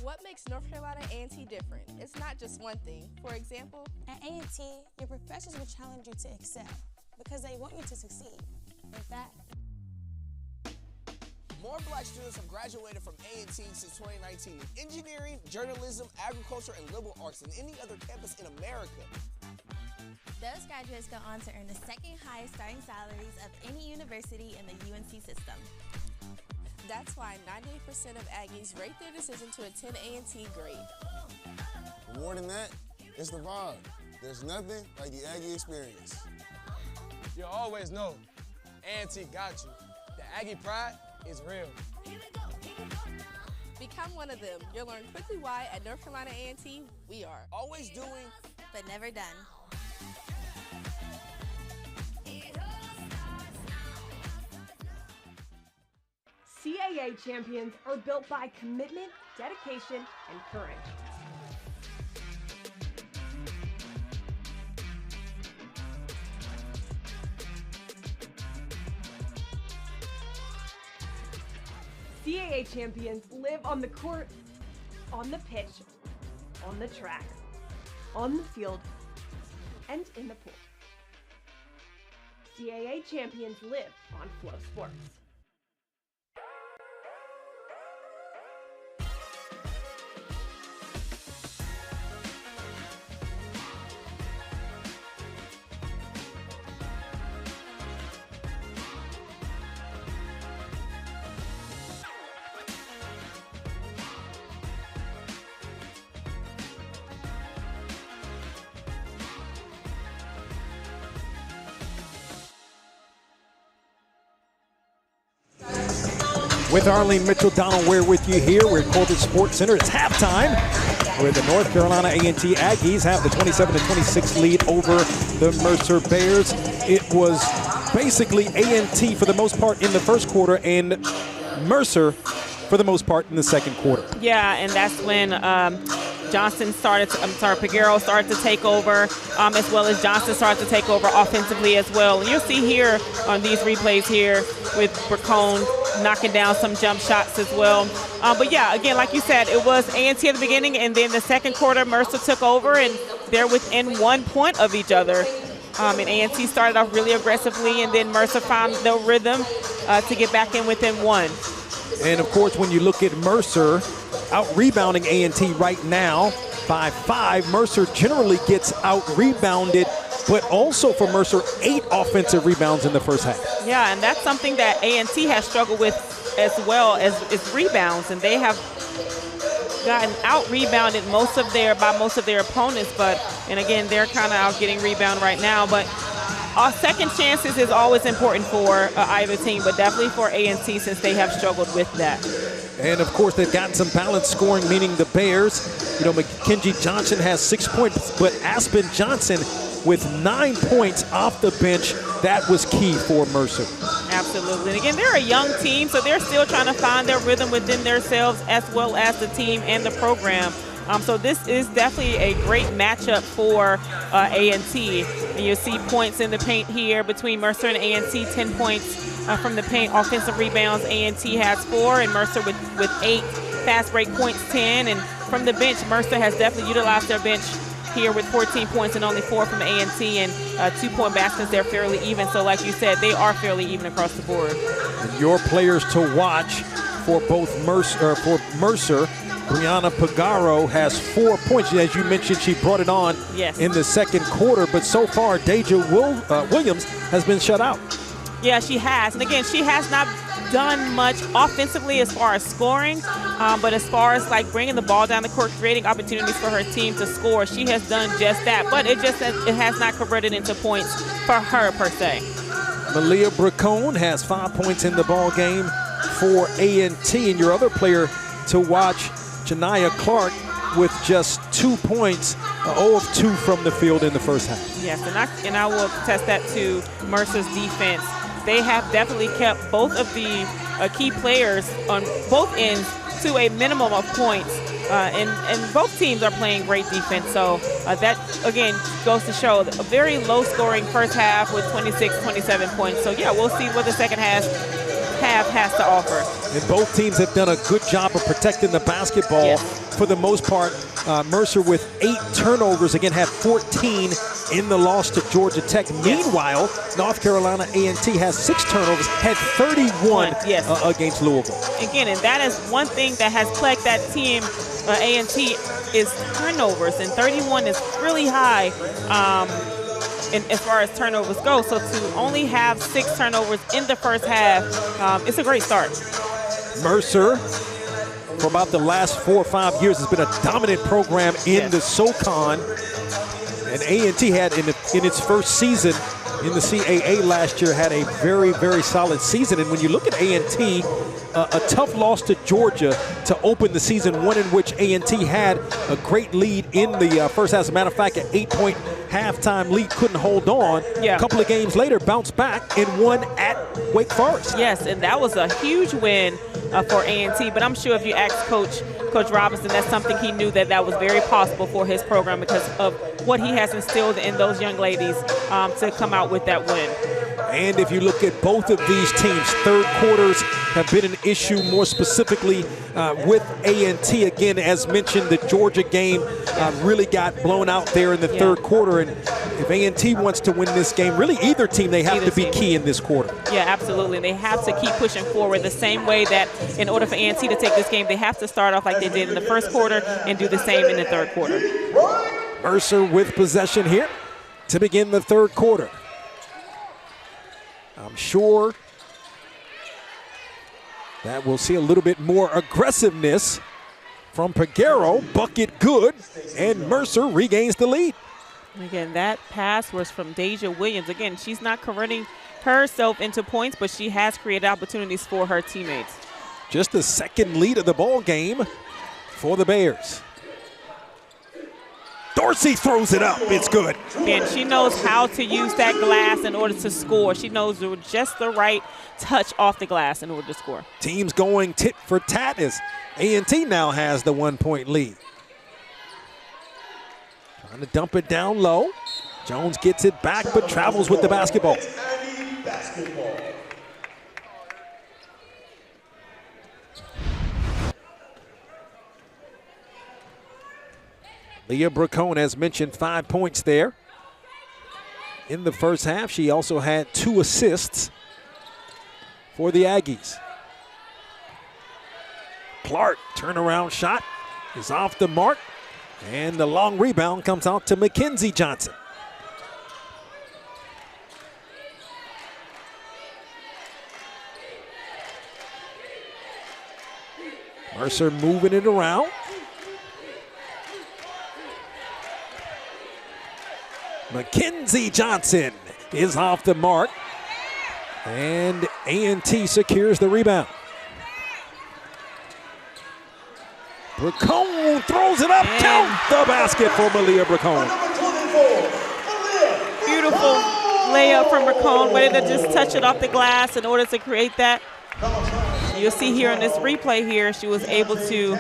What makes North Carolina A&T different? It's not just one thing. For example, at A&T, your professors will challenge you to excel because they want you to succeed. In fact, more black students have graduated from A&T since 2019 in engineering, journalism, agriculture, and liberal arts than any other campus in America. Those graduates go on to earn the second highest starting salaries of any university in the UNC system. That's why 98% of Aggies rate their decision to attend A&T grade. More than that, it's the vibe. There's nothing like the Aggie experience. You'll always know, A&T got you. The Aggie pride is real. Become one of them. You'll learn quickly why at North Carolina A&T we are Always doing, but never done. CAA champions are built by commitment, dedication, and courage. CAA champions live on the court, on the pitch, on the track, on the field, and in the pool. CAA champions live on Flow Sports. With Arlene Mitchell, Donald Ware with you here. We're at Corbett Sports Center. It's halftime, where the North Carolina A&T Aggies have the 27-26 lead over the Mercer Bears. It was basically A&T for the most part in the first quarter and Mercer for the most part in the second quarter. Yeah, and that's when Piguero started to take over, as well as Johnson started to take over offensively as well. And you'll see here on these replays here with Bracone knocking down some jump shots as well. But yeah, again, like you said, it was A&T at the beginning, and then the second quarter, Mercer took over, and they're within 1 point of each other. And A&T started off really aggressively, and then Mercer found the rhythm to get back in within 1. And of course, when you look at Mercer out-rebounding A&T right now by 5, Mercer generally get out-rebounded, but also for Mercer, 8 offensive rebounds in the first half. Yeah, and that's something that A&T has struggled with as well as rebounds, and they have gotten out-rebounded by most of their opponents, and again, they're kind of out getting rebound right now, but second chances is always important for either team, but definitely for A&T since they have struggled with that. And of course, they've gotten some balanced scoring, meaning the Bears. You know, McKenzie Johnson has 6 points, but Aspen Johnson with 9 points off the bench. That was key for Mercer. Absolutely. And again, they're a young team, so they're still trying to find their rhythm within themselves as well as the team and the program. So this is definitely a great matchup for A&T. And you'll see points in the paint here between Mercer and A&T, 10 points from the paint. Offensive rebounds, A&T has 4, and Mercer with 8. Fast break points, 10. And from the bench, Mercer has definitely utilized their bench here with 14 points and only 4 from A&T, and 2-point baskets. They're fairly even. So like you said, they are fairly even across the board. And your players to watch for both Mercer, Brianna Pagaro has 4 points. As you mentioned, she brought it on in the second quarter, but so far, Deja Williams has been shut out. Yeah, she has. And again, she has not done much offensively as far as scoring, but as far as like bringing the ball down the court, creating opportunities for her team to score, she has done just that. But it has not converted into points for her per se. Malia Bracone has 5 points in the ball game for A&T, and your other player to watch, Janiyah Clark, with just 2 points, 0 of 2 from the field in the first half. Yes, and I will attest that to Mercer's defense. They have definitely kept both of the key players on both ends to a minimum of points, and both teams are playing great defense. So that, again, goes to show a very low-scoring first half with 26, 27 points. So, yeah, we'll see what the second half has to offer. And both teams have done a good job of protecting the basketball for the most part. Mercer with 8 turnovers, again, had 14 in the loss to Georgia Tech. Meanwhile, North Carolina A&T has 6 turnovers, had 31 against Louisville. Again, and that is one thing that has plagued that team, A&T, is turnovers, and 31 is really high. As far as turnovers go, so to only have 6 turnovers in the first half, it's a great start. Mercer, for about the last 4 or 5 years, has been a dominant program in the SoCon, and A&T had in its first season in the CAA last year had a very, very solid season. And when you look at A&T, a tough loss to Georgia to open the season, one in which A&T had a great lead in the first half. As a matter of fact, an 8-point halftime lead, couldn't hold on. A couple of games later, bounced back and won at Wake Forest. Yes, and that was a huge win for A&T. But I'm sure if you ask Coach Robinson, that's something he knew that was very possible for his program because of what he has instilled in those young ladies to come out with that win. And if you look at both of these teams, third quarters have been an issue, more specifically with A&T. Again, as mentioned, the Georgia game really got blown out there in the third quarter. And if A&T wants to win this game, really either team, they have to be key in this quarter. Yeah, absolutely. They have to keep pushing forward the same way that in order for A&T to take this game, they have to start off like they did in the first quarter and do the same in the third quarter. Mercer with possession here to begin the third quarter. I'm sure that we'll see a little bit more aggressiveness from Peguero. Bucket good, and Mercer regains the lead. Again, that pass was from Deja Williams. Again, she's not converting herself into points, but she has created opportunities for her teammates. Just the second lead of the ball game for the Bears. Dorsey throws it up. It's good. And she knows how to use that glass in order to score. She knows just the right touch off the glass in order to score. Teams going tit for tat as A&T now has the 1-point lead. Trying to dump it down low. Jones gets it back but travels with the basketball. Leah Bracone, as mentioned, 5 points there. In the first half, she also had 2 assists for the Aggies. Clark, turnaround shot, is off the mark. And the long rebound comes out to Mackenzie Johnson. Mercer moving it around. Mackenzie Johnson is off the mark. And A&T secures the rebound. Bracone throws it up. Count the basket for Malia Bracone. Beautiful layup from Bracone. Ready to just touch it off the glass in order to create that. You'll see here in this replay here, she was able to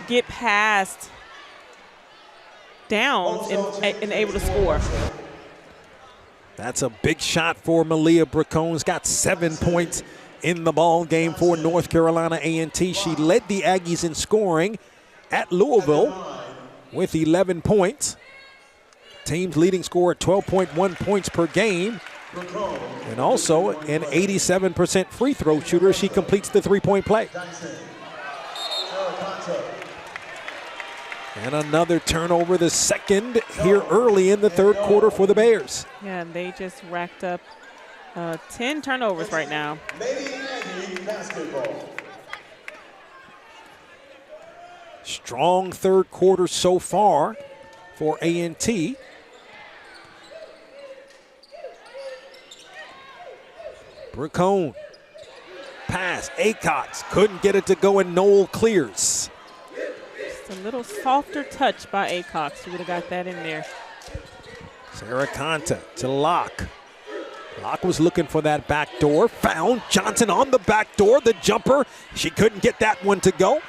get past Downs and able to score. That's a big shot for Malia Bracone's got 7 points in the ball game for North Carolina A&T. She led the Aggies in scoring at Louisville with 11 points. Team's leading scorer at 12.1 points per game. And also an 87% free throw shooter. She completes the three-point play. And another turnover, the second here early in the third quarter for the Bears. Yeah, and they just racked up 10 turnovers right now. Strong third quarter so far for A&T. Bracone, pass, Acox, couldn't get it to go, and Noel clears. Just a little softer touch by Acox. She would have got that in there. Sarah Conta to Locke. Locke was looking for that back door, found Johnson on the back door, the jumper. She couldn't get that one to go.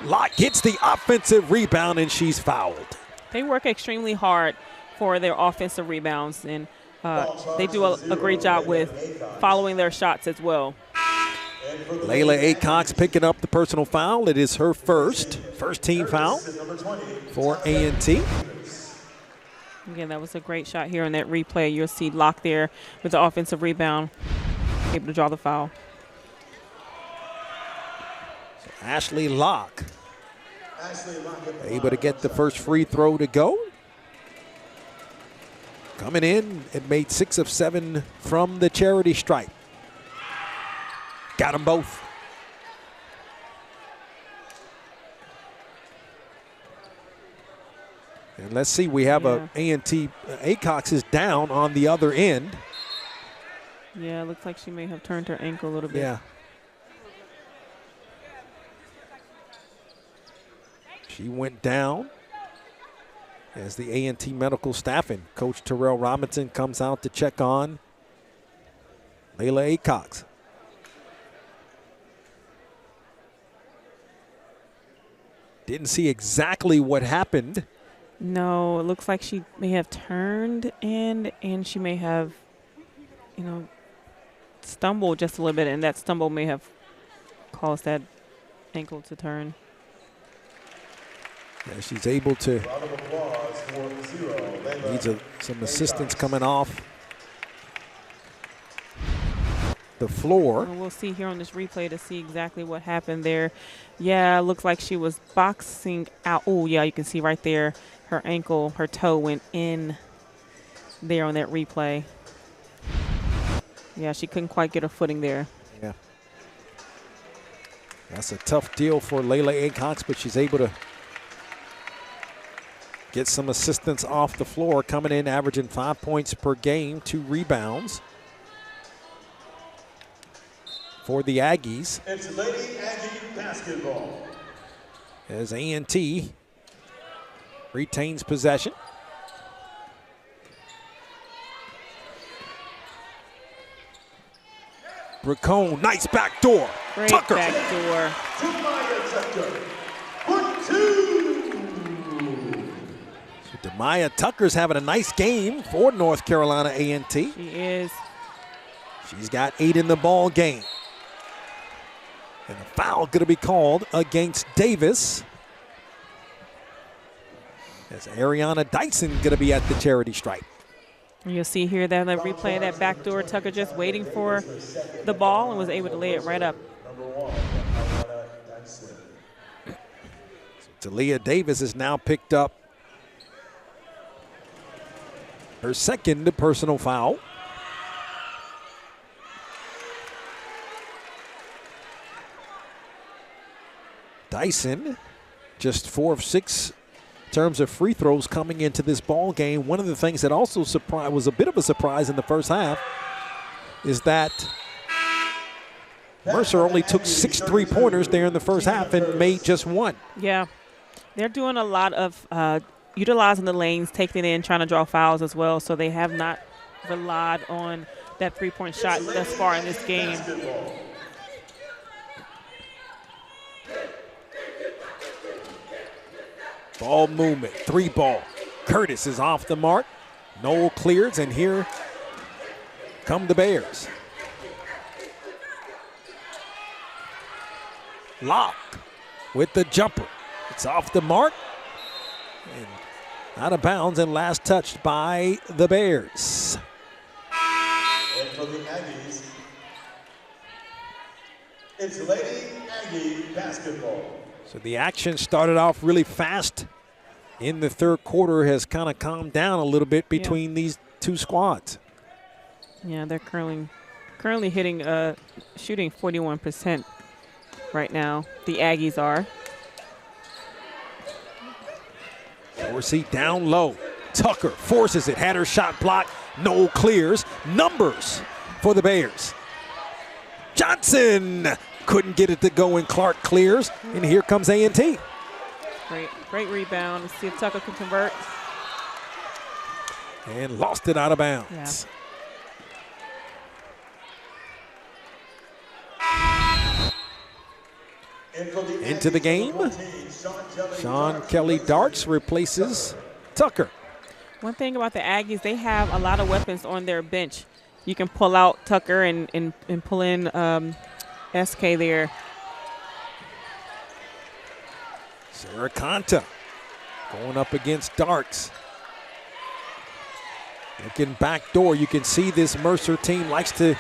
Locke gets the offensive rebound, and she's fouled. They work extremely hard for their offensive rebounds, and they do a great job with following their shots as well. Layla Acox picking up the personal foul. It is her first team foul for A&T. Again, that was a great shot here in that replay. You'll see Locke there with the offensive rebound, able to draw the foul. So Ashley Locke able to get the first free throw to go. Coming in, it made 6 of 7 from the charity stripe. Got them both. And let's see, we have a A&T. Acox is down on the other end. Yeah, it looks like she may have turned her ankle a little bit. Yeah. She went down as the A&T medical staff and Coach Terrell Robinson comes out to check on Layla Acox. Didn't see exactly what happened. No, it looks like she may have turned and she may have, stumbled just a little bit, and that stumble may have caused that ankle to turn. Yeah, she's able to. Needs some assistance coming off the floor. Well, we'll see here on this replay to see exactly what happened there. Yeah, it looks like she was boxing out. Oh, yeah, you can see right there her ankle, her toe went in there on that replay. Yeah, she couldn't quite get her footing there. Yeah. That's a tough deal for Layla Acox, but she's able to get some assistance off the floor, coming in averaging 5 points per game, 2 rebounds. For the Aggies. It's Lady Aggie basketball. As A&T retains possession. Bracone, nice backdoor. Great Tucker. backdoor. So Demaya Tucker's having a nice game for North Carolina A&T. She is. She's got 8 in the ball game. And a foul going to be called against Davis. As Ariana Dyson going to be at the charity stripe. You'll see here that the replay of that backdoor, Tucker just waiting for the ball and was able to lay it right up. Talia Davis has now picked up her second personal foul. Dyson, just 4 of 6 in terms of free throws coming into this ball game. One of the things that also was a bit of a surprise in the first half is that Mercer only took 6 3-pointers there in the first half and made just 1. Yeah, they're doing a lot of utilizing the lanes, taking it in, trying to draw fouls as well. So they have not relied on that 3-point shot thus far in this game. Ball movement, 3 ball. Curtis is off the mark. Noel clears, and here come the Bears. Locke with the jumper. It's off the mark and out of bounds, and last touched by the Bears. And for the Aggies, it's Lady Aggie basketball. So the action started off really fast in the third quarter, has kind of calmed down a little bit between these two squads. Yeah, they're currently hitting shooting 41% right now. The Aggies are. Dorsey down low. Tucker forces it, had her shot blocked. Noel clears. Numbers for the Bears. Johnson couldn't get it to go, and Clark clears. And here comes A&T. Great rebound. Let's see if Tucker can convert. And lost it out of bounds. Yeah. Into the game, Sean Kelly Darts replaces Tucker. One thing about the Aggies, they have a lot of weapons on their bench. You can pull out Tucker and pull in SK there. Sarah Conta going up against Darts. Looking backdoor. You can see this Mercer team likes to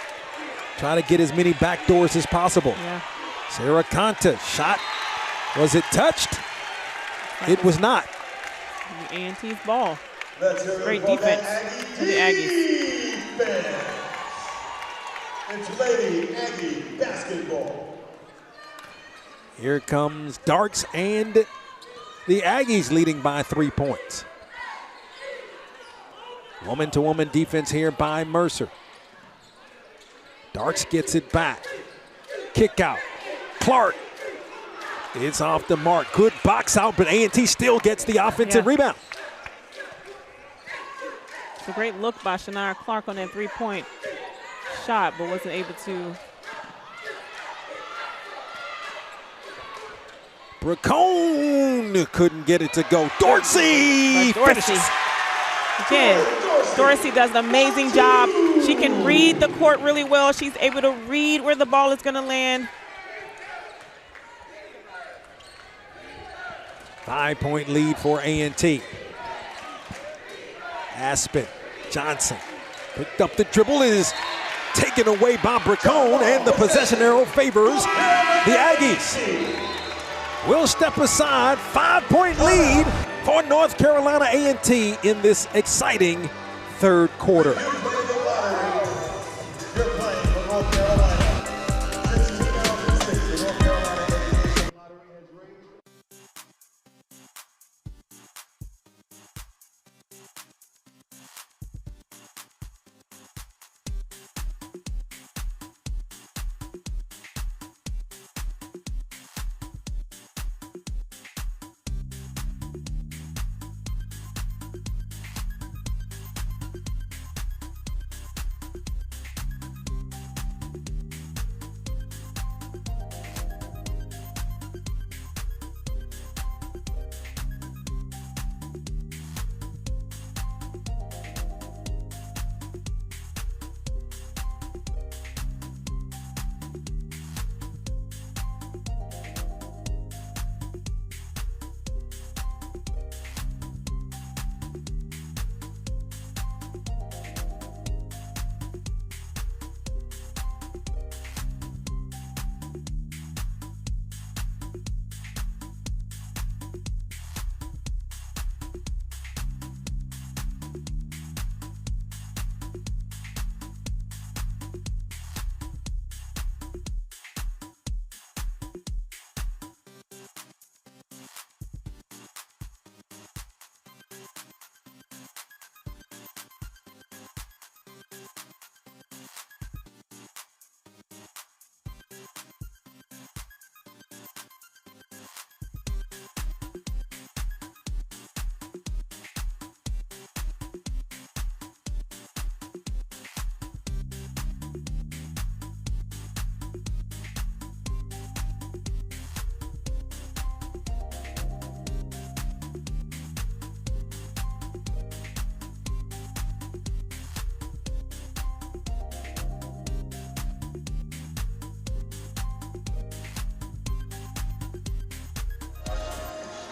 try to get as many backdoors as possible. Yeah. Sarah Conta, shot. Was it touched? It was not. The A&T's ball. Great defense for the Aggies. It's Lady Aggie basketball. Here comes Darts, and the Aggies leading by 3 points. Woman-to-woman defense here by Mercer. Darts gets it back. Kick out. Clark. It's off the mark. Good box out, but A&T still gets the offensive rebound. It's a great look by Shania Clark on that 3-point shot, but wasn't able to. Bracone couldn't get it to go. Dorsey finishes. Again, Dorsey does an amazing job. She can read the court really well. She's able to read where the ball is going to land. 5-point lead for A&T. Aspen Johnson picked up the dribble, is taken away by Bracone, and the possession arrow favors the Aggies. We'll step aside. 5-point lead for North Carolina A&T in this exciting third quarter.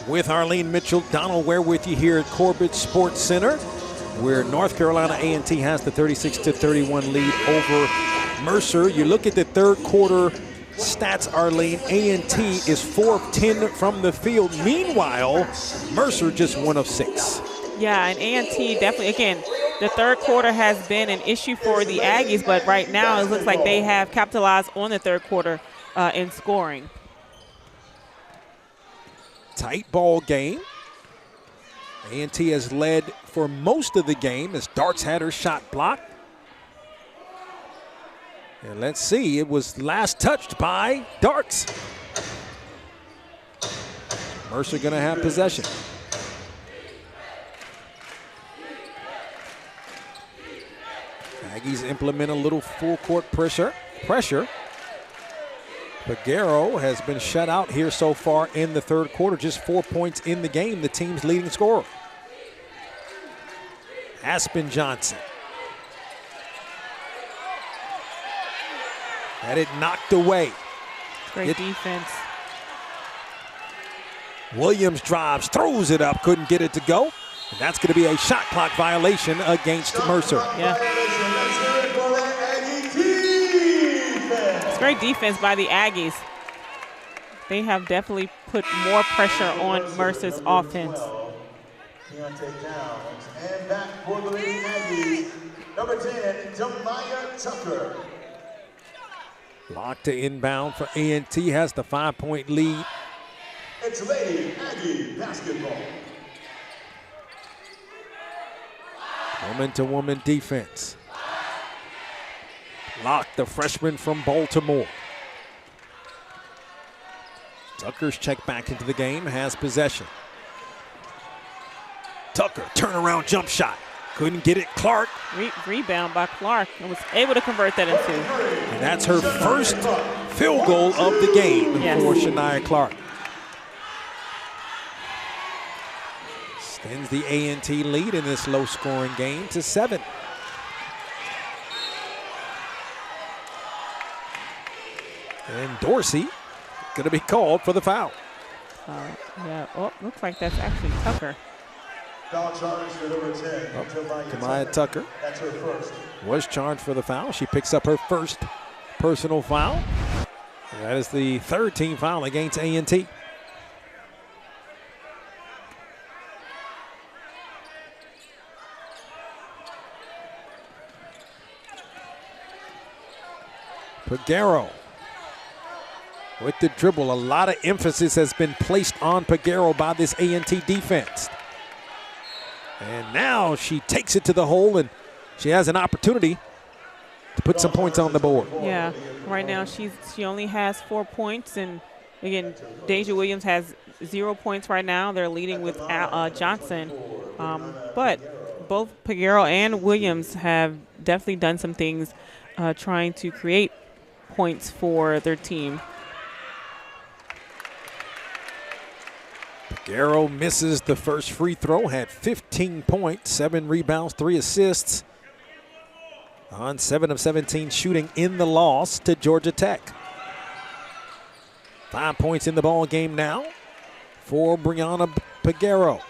With Arlene Mitchell, Donald Ware with you here at Corbett Sports Center, where North Carolina A&T has the 36-31 lead over Mercer. You look at the third quarter stats, Arlene. A&T is 4 of 10 from the field. Meanwhile, Mercer just 1 of 6. Yeah, and A&T definitely, again, the third quarter has been an issue for the Aggies, but right now it looks like they have capitalized on the third quarter in scoring. Tight ball game. A&T has led for most of the game as Darts had her shot blocked. And let's see, it was last touched by Darts. Mercer gonna have possession. Aggies implement a little full court pressure. Peguero has been shut out here so far in the third quarter, just 4 points in the game, the team's leading scorer. Aspen Johnson. Had it knocked away. Great defense. Williams drives, throws it up, couldn't get it to go. And that's going to be a shot clock violation against Mercer. Yeah. Great defense by the Aggies. They have definitely put more pressure on Mercer's offense. And back for the Lady Aggies, number 10, Demaya Tucker. Locked to inbound for A&T, has the 5-point lead. It's Lady Aggie basketball. Woman-to-woman defense. Locke, the freshman from Baltimore. Tucker's checked back into the game, has possession. Tucker, turnaround jump shot. Couldn't get it. Clark. Rebound by Clark and was able to convert that into. And that's her first field goal of the game for Shania Clark. Extends the A&T lead in this low-scoring game to 7. And Dorsey going to be called for the foul. Yeah, oh, looks like that's actually Tucker. Foul charge for number 10. Kamaya Tucker That's her first. was charged for the foul. She picks up her first personal foul. And that is the third team foul against A&T. Peguero with the dribble. A lot of emphasis has been placed on Peguero by this A&T defense. And now she takes it to the hole, and she has an opportunity to put some points on the board. Yeah, right now she only has 4 points, and again, Deja Williams has 0 points right now. They're leading with Johnson, but both Peguero and Williams have definitely done some things trying to create points for their team. Peguero misses the first free throw, had 15 points, 7 rebounds, 3 assists on 7 of 17 shooting in the loss to Georgia Tech. 5 points in the ball game now for Brianna Peguero.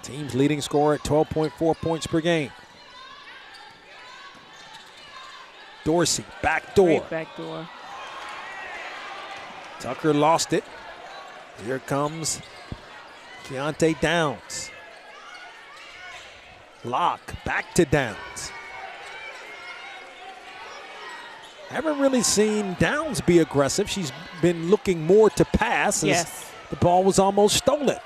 Team's leading scorer at 12.4 points per game. Dorsey, backdoor. Great backdoor. Tucker lost it. Here comes Keontae Downs. Locke back to Downs. Haven't really seen Downs be aggressive. She's been looking more to pass as the ball was almost stolen.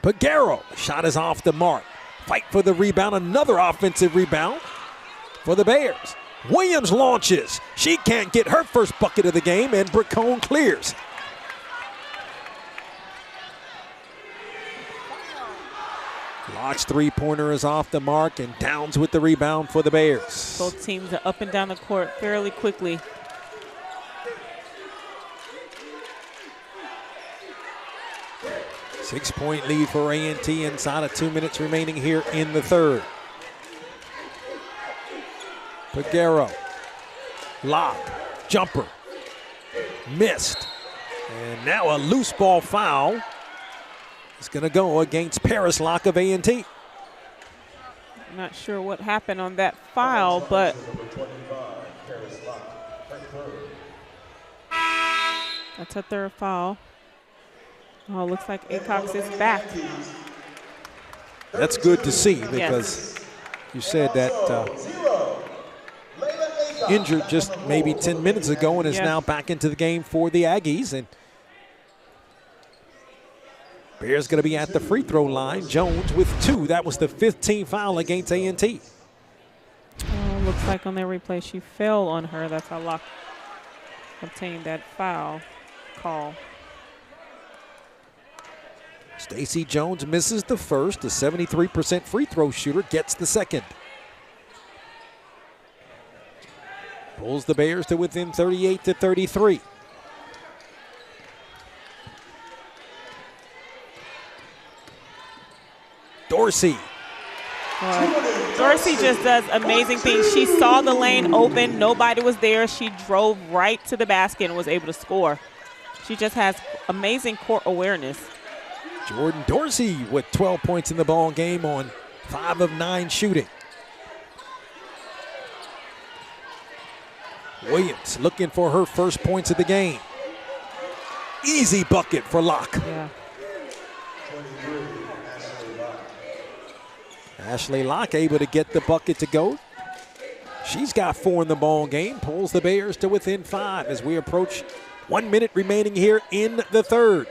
Peguero, shot is off the mark. Fight for the rebound, another offensive rebound for the Bears. Williams launches. She can't get her first bucket of the game, and Bracone clears. Locke's three-pointer is off the mark, and Downs with the rebound for the Bears. Both teams are up and down the court fairly quickly. Six-point lead for A&T inside of 2 minutes remaining here in the third. Peguero, Locke, jumper, missed. And now a loose ball foul. It's going to go against Paris Locke of A&T. Not sure what happened on that foul, but that's a third foul. Oh, looks like Acox is back. That's good to see because you said that injured just maybe 10 minutes ago and is now back into the game for the Aggies. And Bears going to be at the free throw line. Jones with 2. That was the 15th foul against A&T. Oh, looks like on their replay she fell on her. That's how Locke obtained that foul call. Stacey Jones misses the first. The 73% free throw shooter gets the second. Pulls the Bears to within 38-33. Dorsey. Dorsey just does amazing things. She saw the lane open. Nobody was there. She drove right to the basket and was able to score. She just has amazing court awareness. Jordan Dorsey with 12 points in the ball game on 5 of 9 shooting. Williams looking for her first points of the game. Easy bucket for Locke. Yeah. Ashley Locke able to get the bucket to go. She's got 4 in the ball game. Pulls the Bears to within 5 as we approach 1 minute remaining here in the third.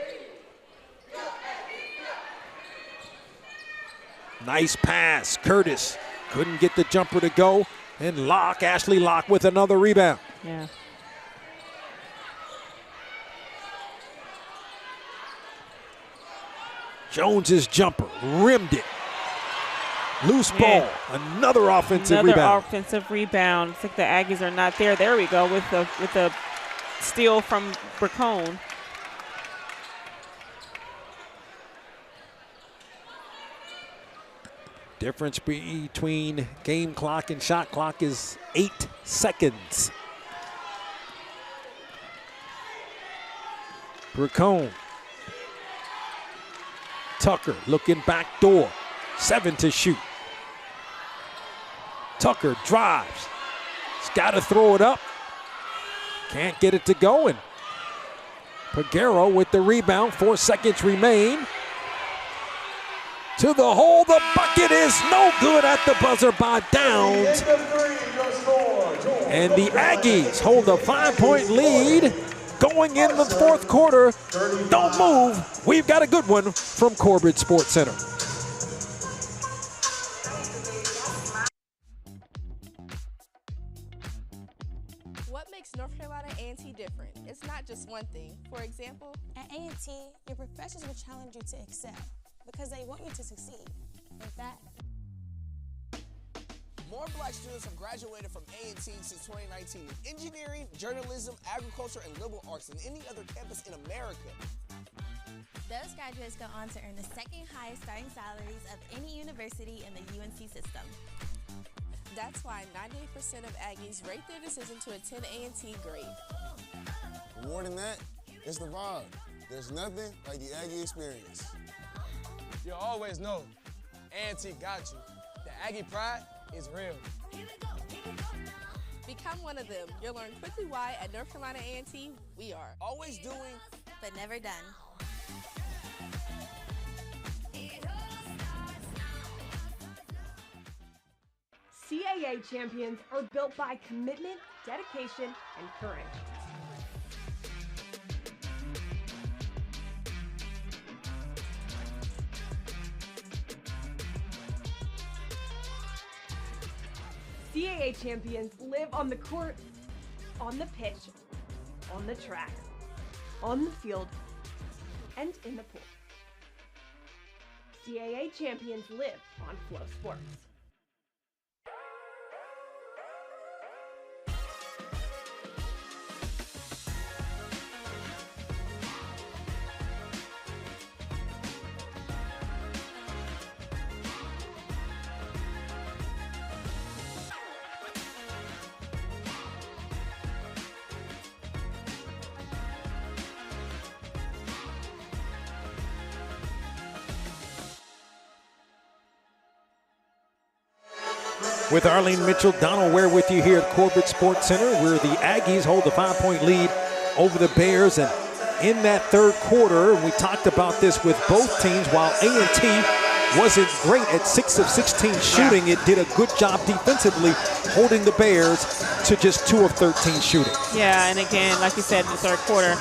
Nice pass. Curtis couldn't get the jumper to go. And Locke, Ashley Locke with another rebound. Yeah. Jones's jumper rimmed it. Loose ball. Another offensive rebound. Another offensive rebound. Looks like the Aggies are not there. There we go with the steal from Bracone. Difference between game clock and shot clock is 8 seconds. Bracone. Tucker looking back door. 7 to shoot. Tucker drives. He's got to throw it up. Can't get it to go. And Peguero with the rebound. 4 seconds remain. To the hole. The bucket is no good at the buzzer by Downs. And the Aggies hold a 5-point lead going in the fourth quarter. Don't move. We've got a good one from Corbett Sports Center. What makes North Carolina A&T different? It's not just one thing. For example, At A&T, your professors will challenge you to excel because they want you to succeed. In fact, More Black students have graduated from A&T since 2019 in engineering, journalism, agriculture, and liberal arts than any other campus in America. Those graduates go on to earn the second highest starting salaries of any university in the UNC system. that's why 98% of Aggies rate their decision to attend A&T great. More than that, it's the vibe. There's nothing like the Aggie experience. You always know A&T got you. The Aggie pride is real. Become one of them. You'll learn quickly why at North Carolina A&T we are Always doing, but never done. CAA champions are built by commitment, dedication, and courage. CAA champions live on the court, on the pitch, on the track, on the field, and in the pool. CAA champions live on Flow Sports. With Arlene Mitchell, Donald Ware with you here at Corbett Sports Center, where the Aggies hold the 5-point lead over the Bears. And in that third quarter, we talked about this with both teams, while A&T wasn't great at 6 of 16 shooting, it did a good job defensively holding the Bears to just 2 of 13 shooting. Yeah, and again, like you said, in the third quarter,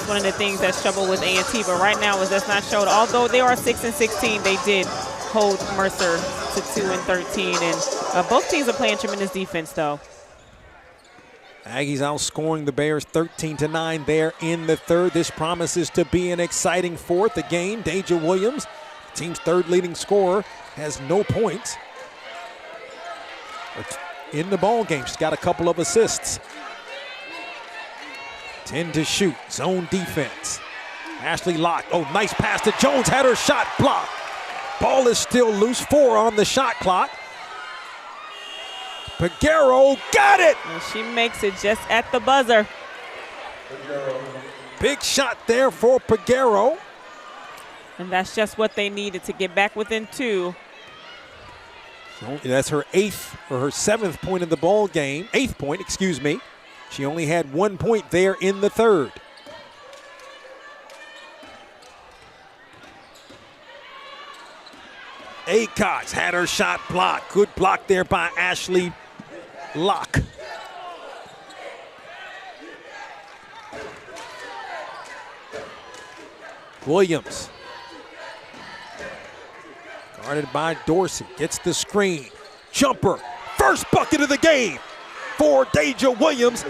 one of the things that's trouble with A&T, but right now is that's not showed. Although they are 6 and 16, they did hold Mercer to 2 and 13, and both teams are playing tremendous defense, though. Aggies outscoring the Bears 13-9 there in the third. This promises to be an exciting fourth. Again, Deja Williams, the team's third leading scorer, has no points in the ball game. She's got a couple of assists. 10 to shoot, zone defense. Ashley Locke, oh, nice pass to Jones, had her shot blocked. Ball is still loose, 4 on the shot clock. Peguero got it! And she makes it just at the buzzer. Big shot there for Peguero. And that's just what they needed to get back within 2. So that's her 8th or her 7th point in the ball game. 8th point, excuse me. She only had 1 point there in the third. Acox had her shot blocked. Good block there by Ashley Locke. Williams. Guarded by Dorsey. Gets the screen. Jumper. First bucket of the game for Deja Williams.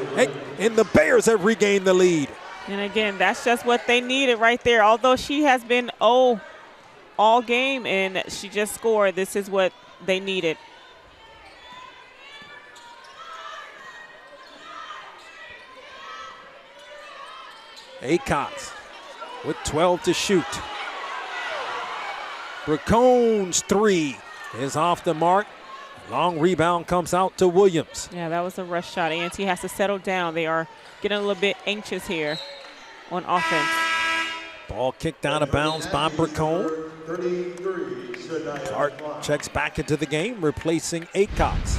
And the Bears have regained the lead. And again, that's just what they needed right there. Although she has been all game and she just scored, this is what they needed. Acox with 12 to shoot. Bracone's 3 is off the mark. Long rebound comes out to Williams. Yeah, that was a rush shot. A&T has to settle down. They are getting a little bit anxious here on offense. Ball kicked out of bounds by Bracone. Clark checks back into the game, replacing Acox.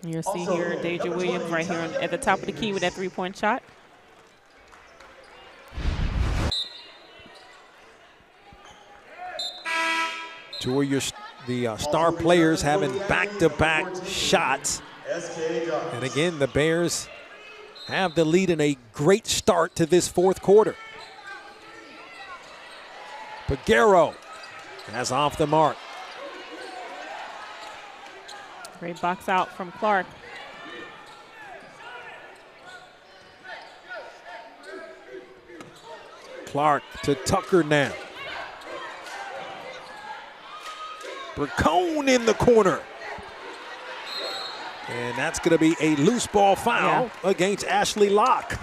You'll see here Deja Williams right here at the top of the key with that three-point shot. Two of the star players having back-to-back shots. And again, the Bears have the lead in a great start to this fourth quarter. Peguero has off the mark. Great box out from Clark. Clark to Tucker now. Bracone in the corner. And that's going to be a loose ball foul against Ashley Locke.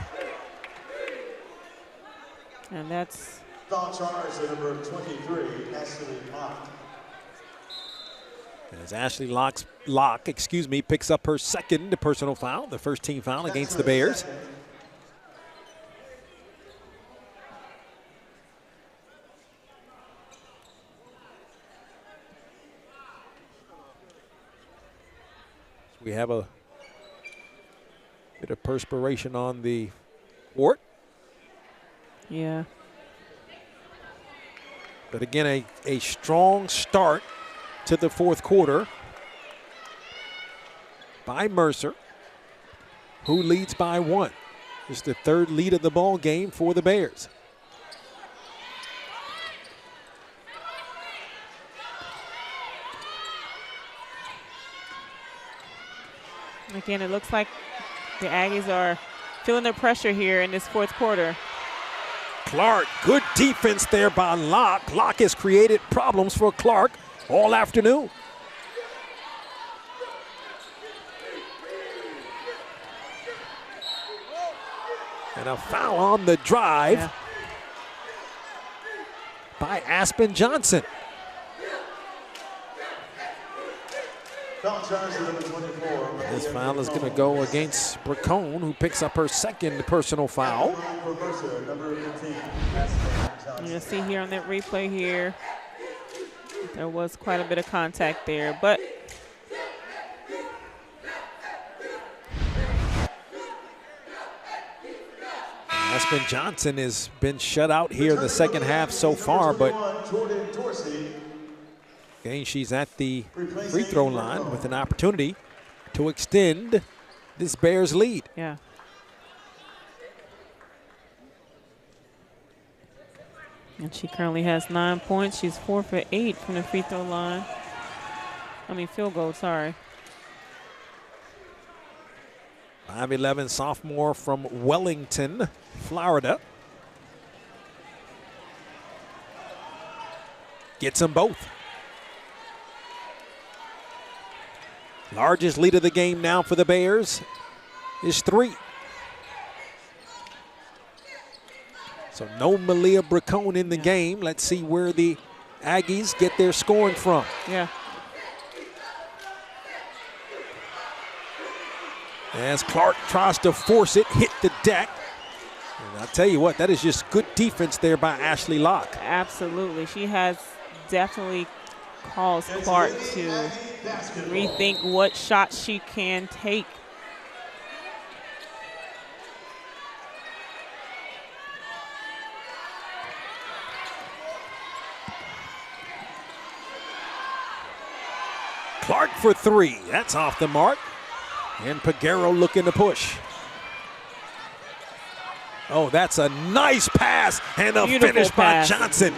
And that's Foul charge to number 23, Ashley Locke. As Ashley Locke, picks up her second personal foul, the first team foul against the Bears. We have a bit of perspiration on the court. Yeah. But again, a strong start to the fourth quarter by Mercer, who leads by one. It's the third lead of the ball game for the Bears. Again, it looks like the Aggies are feeling the pressure here in this fourth quarter. Clark, good defense there by Locke. Locke has created problems for Clark all afternoon. And a foul on the drive by Aspen Johnson. This foul is going to go against Bracone, who picks up her second personal foul. You'll see here on that replay here, there was quite a bit of contact there, but Aspen Johnson has been shut out here in the second half so far, but again, she's at the free throw line with an opportunity to extend this Bears lead. Yeah. And she currently has 9 points. She's 4 for 8 from the free throw line. Field goal, sorry. 5'11" sophomore from Wellington, Florida. Gets them both. Largest lead of the game now for the Bears is 3. So no Malia Bracone in the game. Let's see where the Aggies get their scoring from. Yeah. As Clark tries to force it, hit the deck. And I'll tell you what, that is just good defense there by Ashley Locke. Absolutely. She has definitely caused Clark to rethink what shots she can take. Clark for 3. That's off the mark. And Peguero looking to push. Oh, that's a nice pass and a finish by Johnson.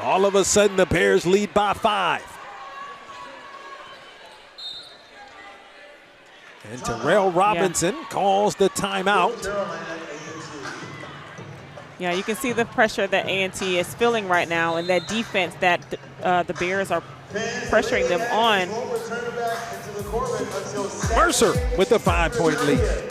All of a sudden, the Bears lead by 5. And Terrell Robinson calls the timeout. Yeah, you can see the pressure that A&T is feeling right now, and that defense that the Bears are pressuring them on. Mercer with the 5-point lead.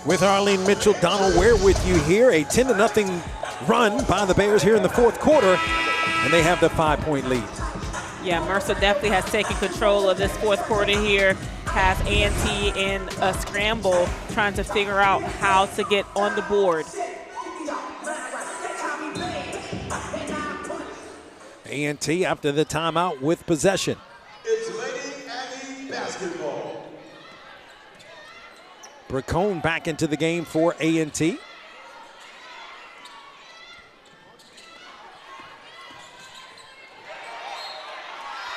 With Arlene Mitchell, Donald Ware with you here. A 10-0 run by the Bears here in the fourth quarter, and they have the 5-point lead. Yeah, Mercer definitely has taken control of this fourth quarter here. Has A&T in a scramble, trying to figure out how to get on the board. A&T after the timeout with possession. It's Lady Aggie basketball. Bracone back into the game for A&T.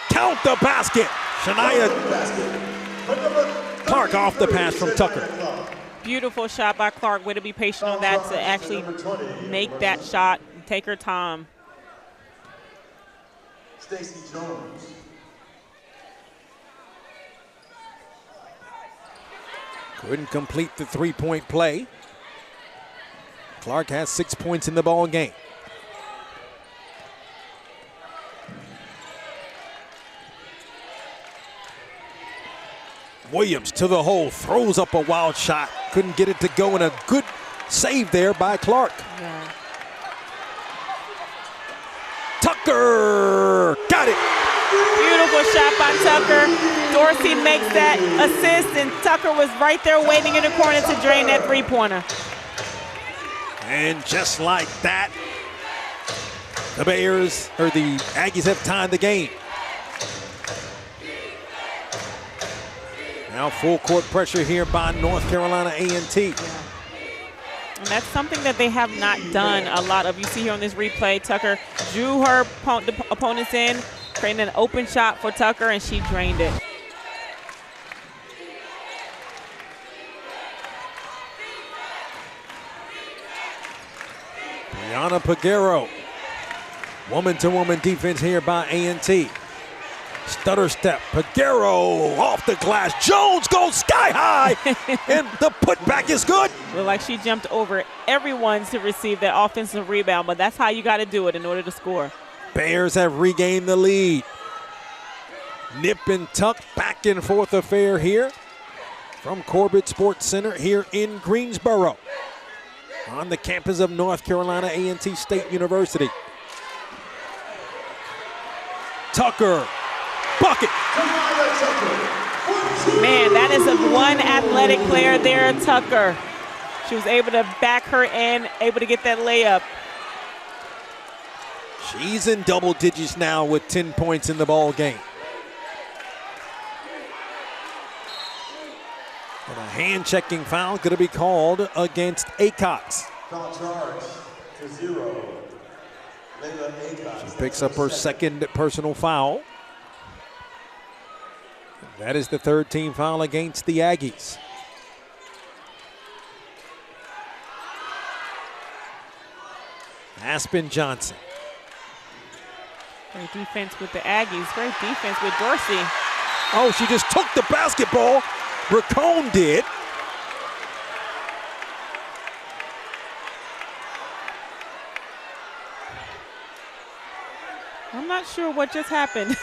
Count the basket. Shania Clark off the pass from Tucker. Beautiful shot by Clark. Way to be patient on that to actually make that shot and take her time. Stacey Jones. Couldn't complete the three-point play. Clark has 6 points in the ball game. Williams to the hole, throws up a wild shot. Couldn't get it to go, and a good save there by Clark. Yeah. Tucker got it. Beautiful shot by Tucker. Dorsey makes that assist, and Tucker was right there waiting in the corner to drain that three-pointer. And just like that, the Aggies have tied the game. Now full court pressure here by North Carolina A&T. And that's something that they have not done a lot of. You see here on this replay, Tucker drew her opponents in, creating an open shot for Tucker, and she drained it. Brianna Peguero. Woman-to-woman defense here by A&T. Stutter step, Peguero off the glass. Jones goes sky high, and the putback is good. Looked like she jumped over everyone to receive that offensive rebound, but that's how you got to do it in order to score. Bears have regained the lead. Nip and tuck, back and forth affair here from Corbett Sports Center here in Greensboro on the campus of North Carolina A&T State University. Tucker. Bucket. Man, that is a one athletic player there, Tucker. She was able to back her in, able to get that layup. She's in double digits now with 10 points in the ball game. And a hand-checking foul going to be called against Acox. Foul charge to 0. Layla Acox. She picks up her second personal foul. That is the third team foul against the Aggies. Aspen Johnson. Great defense with the Aggies. Great defense with Dorsey. Oh, she just took the basketball. Bracone did. I'm not sure what just happened.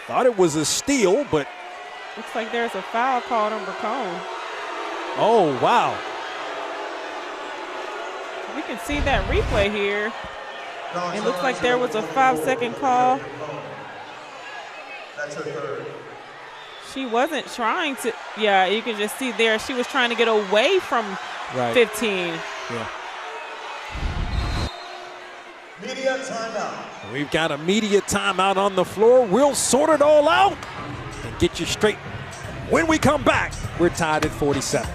Thought it was a steal, but looks like there's a foul called on Bracone. Oh, wow. We can see that replay here. It looks like there was a 5-second call. That's her third. She wasn't trying to, yeah, you can just see there, she was trying to get away from 15. Yeah. Media timeout. We've got a media timeout on the floor. We'll sort it all out and get you straight. When we come back, we're tied at 47.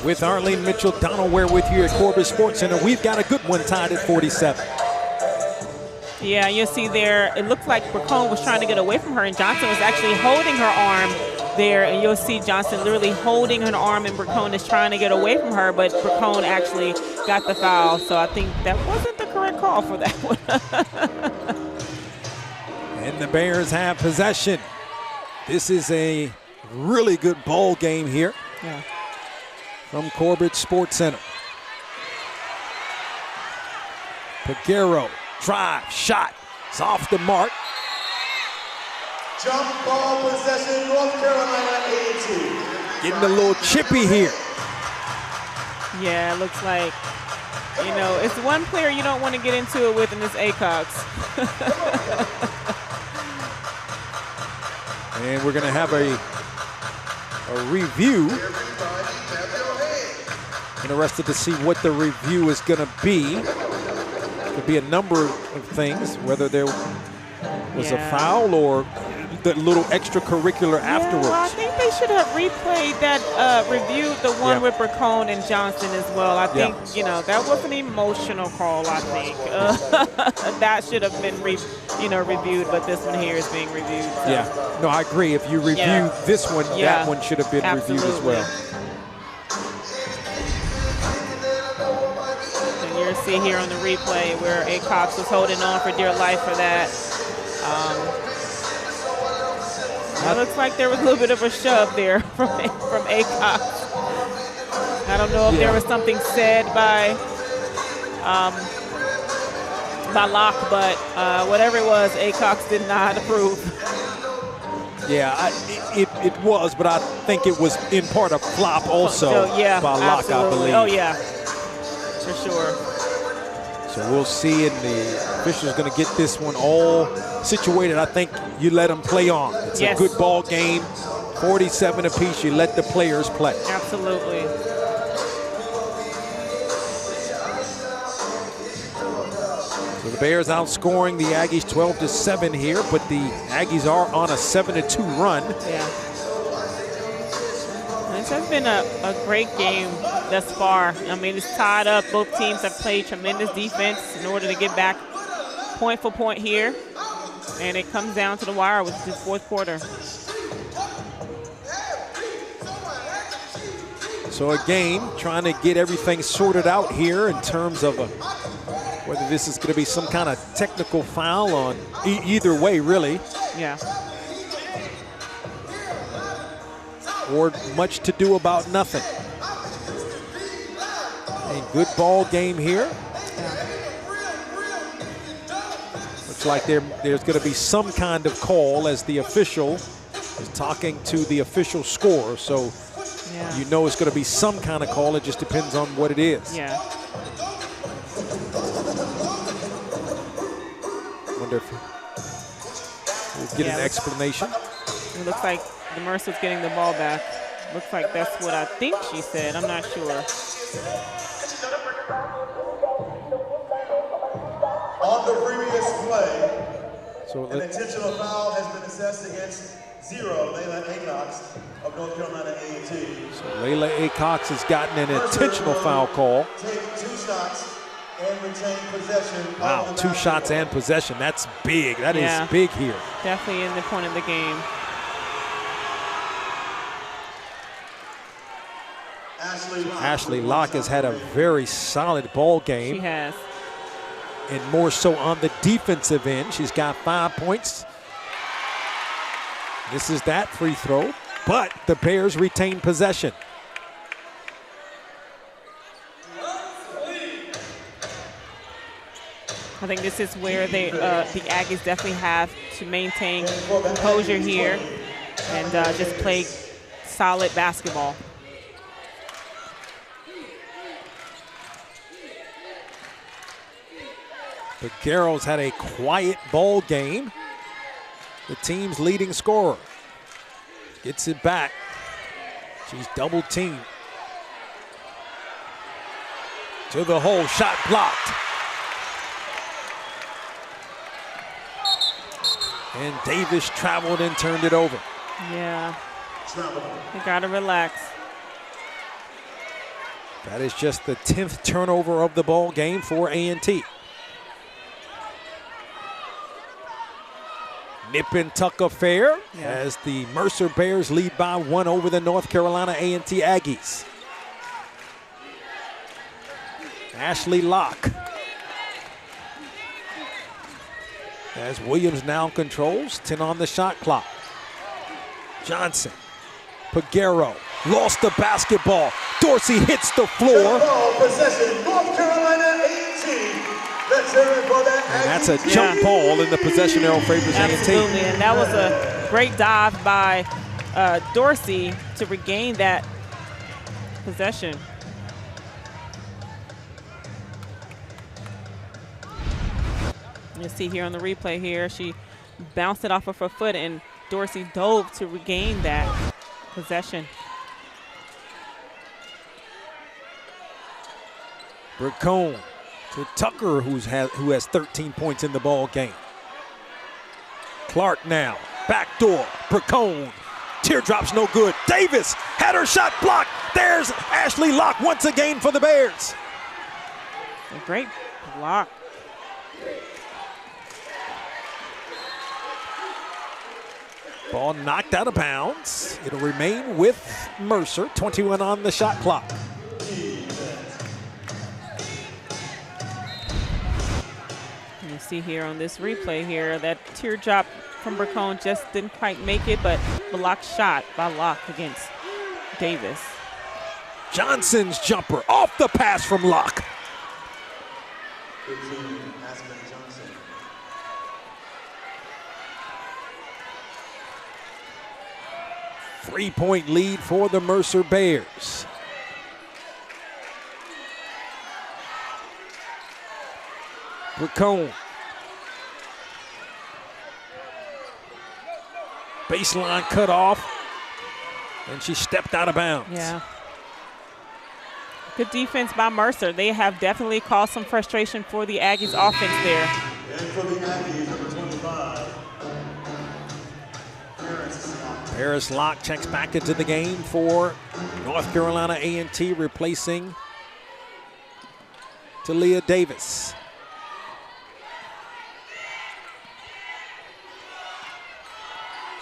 With Arlene Mitchell, Donald Ware with you at Corbett Sports Center. We've got a good one tied at 47. Yeah, you'll see there, it looked like Bracone was trying to get away from her, and Johnson was actually holding her arm there. And you'll see Johnson literally holding her arm, and Bracone is trying to get away from her, but Bracone actually got the foul. So I think that wasn't the correct call for that one. And the Bears have possession. This is a really good ball game here. Yeah. From Corbett Sports Center. Peguero, drive, shot. It's off the mark. Jump ball possession, North Carolina A&T. Getting a little chippy here. Yeah, it looks like, you know, it's one player you don't want to get into it with, and it's Acox. And we're going to have a review. Interested to see what the review is going to be. Could be a number of things, whether there was a foul or the little extracurricular afterwards. Well, I think they should have replayed that review, the one with Bracone and Johnson as well. I think, you know, that was an emotional call, I think. That should have been, reviewed, but this one here is being reviewed. So. Yeah, no, I agree. If you review this one, that one should have been reviewed as well. And you'll see here on the replay where Acox was holding on for dear life for that. It looks like there was a little bit of a shove there from Acox. I don't know if there was something said by Locke, but whatever it was, Acox did not approve. Yeah, it was, but I think it was in part a flop also by Locke, I believe. Oh, yeah, for sure. So we'll see, and the official's going to get this one all situated. I think you let them play on. It's a good ball game, 47 apiece. You let the players play. Absolutely. So the Bears outscoring the Aggies 12-7 here, but the Aggies are on a 7-2 run. Yeah. This has been a great game thus far. I mean, it's tied up. Both teams have played tremendous defense in order to get back point for point here. And it comes down to the wire with the fourth quarter. So again, trying to get everything sorted out here in terms of whether this is going to be some kind of technical foul on either way, really. Yeah. Or much to do about nothing. A good ball game here. Looks like there's going to be some kind of call as the official is talking to the official score. So you know it's going to be some kind of call. It just depends on what it is. Yeah. Wonder if we'll get an explanation. It looks like the Mercer's getting the ball back. Looks like that's what I think she said. I'm not sure. On the previous play, so an intentional foul has been assessed against 0 Layla Acox of North Carolina A&T. So Layla Acox has gotten an intentional foul call. Take 2 shots and retain possession. Wow, 2 shots and possession. That's big. That is big here. Definitely in the point of the game. Ashley Locke has had a very solid ball game. She has. And more so on the defensive end. She's got 5 points. This is that free throw, but the Bears retain possession. I think this is where the Aggies definitely have to maintain composure here and just play solid basketball. Peguero's had a quiet ball game. The team's leading scorer gets it back. She's double teamed. To the hole, shot blocked. And Davis traveled and turned it over. Yeah, you gotta relax. That is just the 10th turnover of the ball game for A&T. Nip and tuck affair as the Mercer Bears lead by 1 over the North Carolina A&T Aggies. Ashley Locke. As Williams now controls, 10 on the shot clock. Johnson, Peguero, lost the basketball. Dorsey hits the floor. Possession, North Carolina A&T. And that's a jump ball in the possession arrow favors A&T. Absolutely, and that was a great dive by Dorsey to regain that possession. You see here on the replay here, she bounced it off of her foot and Dorsey dove to regain that possession. Bracone to Tucker, who has 13 points in the ball game. Clark now, backdoor, Bracone. Teardrop's no good. Davis had her shot blocked. There's Ashley Locke once again for the Bears. A great block. Ball knocked out of bounds. It'll remain with Mercer, 21 on the shot clock. You see here on this replay here that teardrop from Bracone just didn't quite make it, but blocked shot by Locke against Davis. Johnson's jumper off the pass from Locke. 3-point lead for the Mercer Bears. Bracone. Baseline cut off, and she stepped out of bounds. Yeah. Good defense by Mercer. They have definitely caused some frustration for the Aggies offense there. And for the Aggies, number 25. Paris Locke checks back into the game for North Carolina A&T, replacing Talia Davis.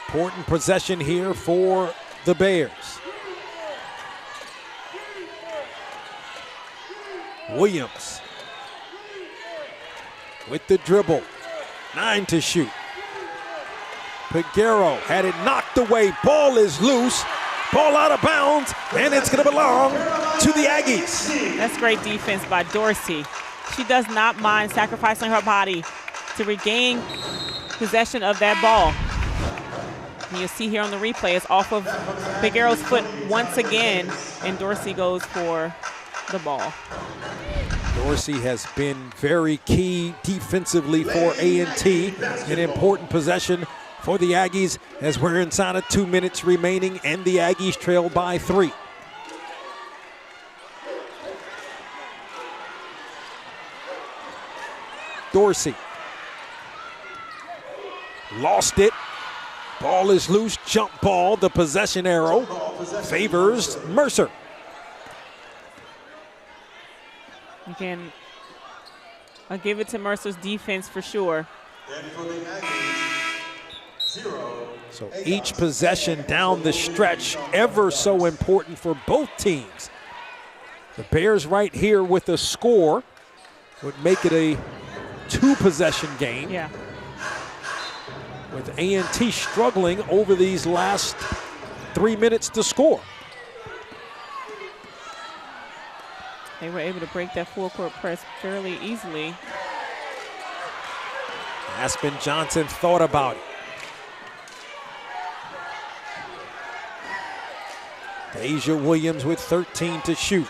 Important possession here for the Bears. Williams with the dribble, 9 to shoot. Peguero had it knocked away. Ball is loose. Ball out of bounds, and it's going to belong to the Aggies. That's great defense by Dorsey. She does not mind sacrificing her body to regain possession of that ball. And you'll see here on the replay, it's off of Peguero's foot once again, and Dorsey goes for the ball. Dorsey has been very key defensively for A&T. An important possession for the Aggies as we're inside of 2 minutes remaining and the Aggies trail by 3. Dorsey lost it. Ball is loose, jump ball. The possession arrow favors Mercer. Again, I'll give it to Mercer's defense for sure. So each possession down the stretch ever so important for both teams. The Bears right here with a score would make it a 2-possession game. Yeah. With A&T struggling over these last 3 minutes to score. They were able to break that full-court press fairly easily. Aspen Johnson thought about it. Deja Williams with 13 to shoot.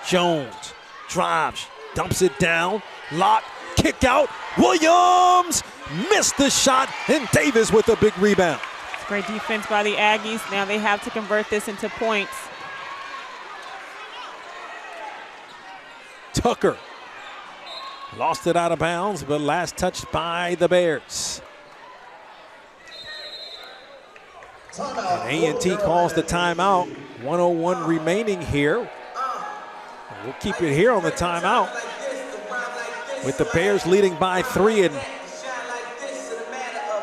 Jones drives, dumps it down. Locke, kick out. Williams missed the shot, and Davis with a big rebound. Great defense by the Aggies. Now they have to convert this into points. Tucker lost it out of bounds, but last touched by the Bears. And A&T calls the timeout. 1:01 remaining here. We'll keep it here on the timeout with the Bears leading by 3. And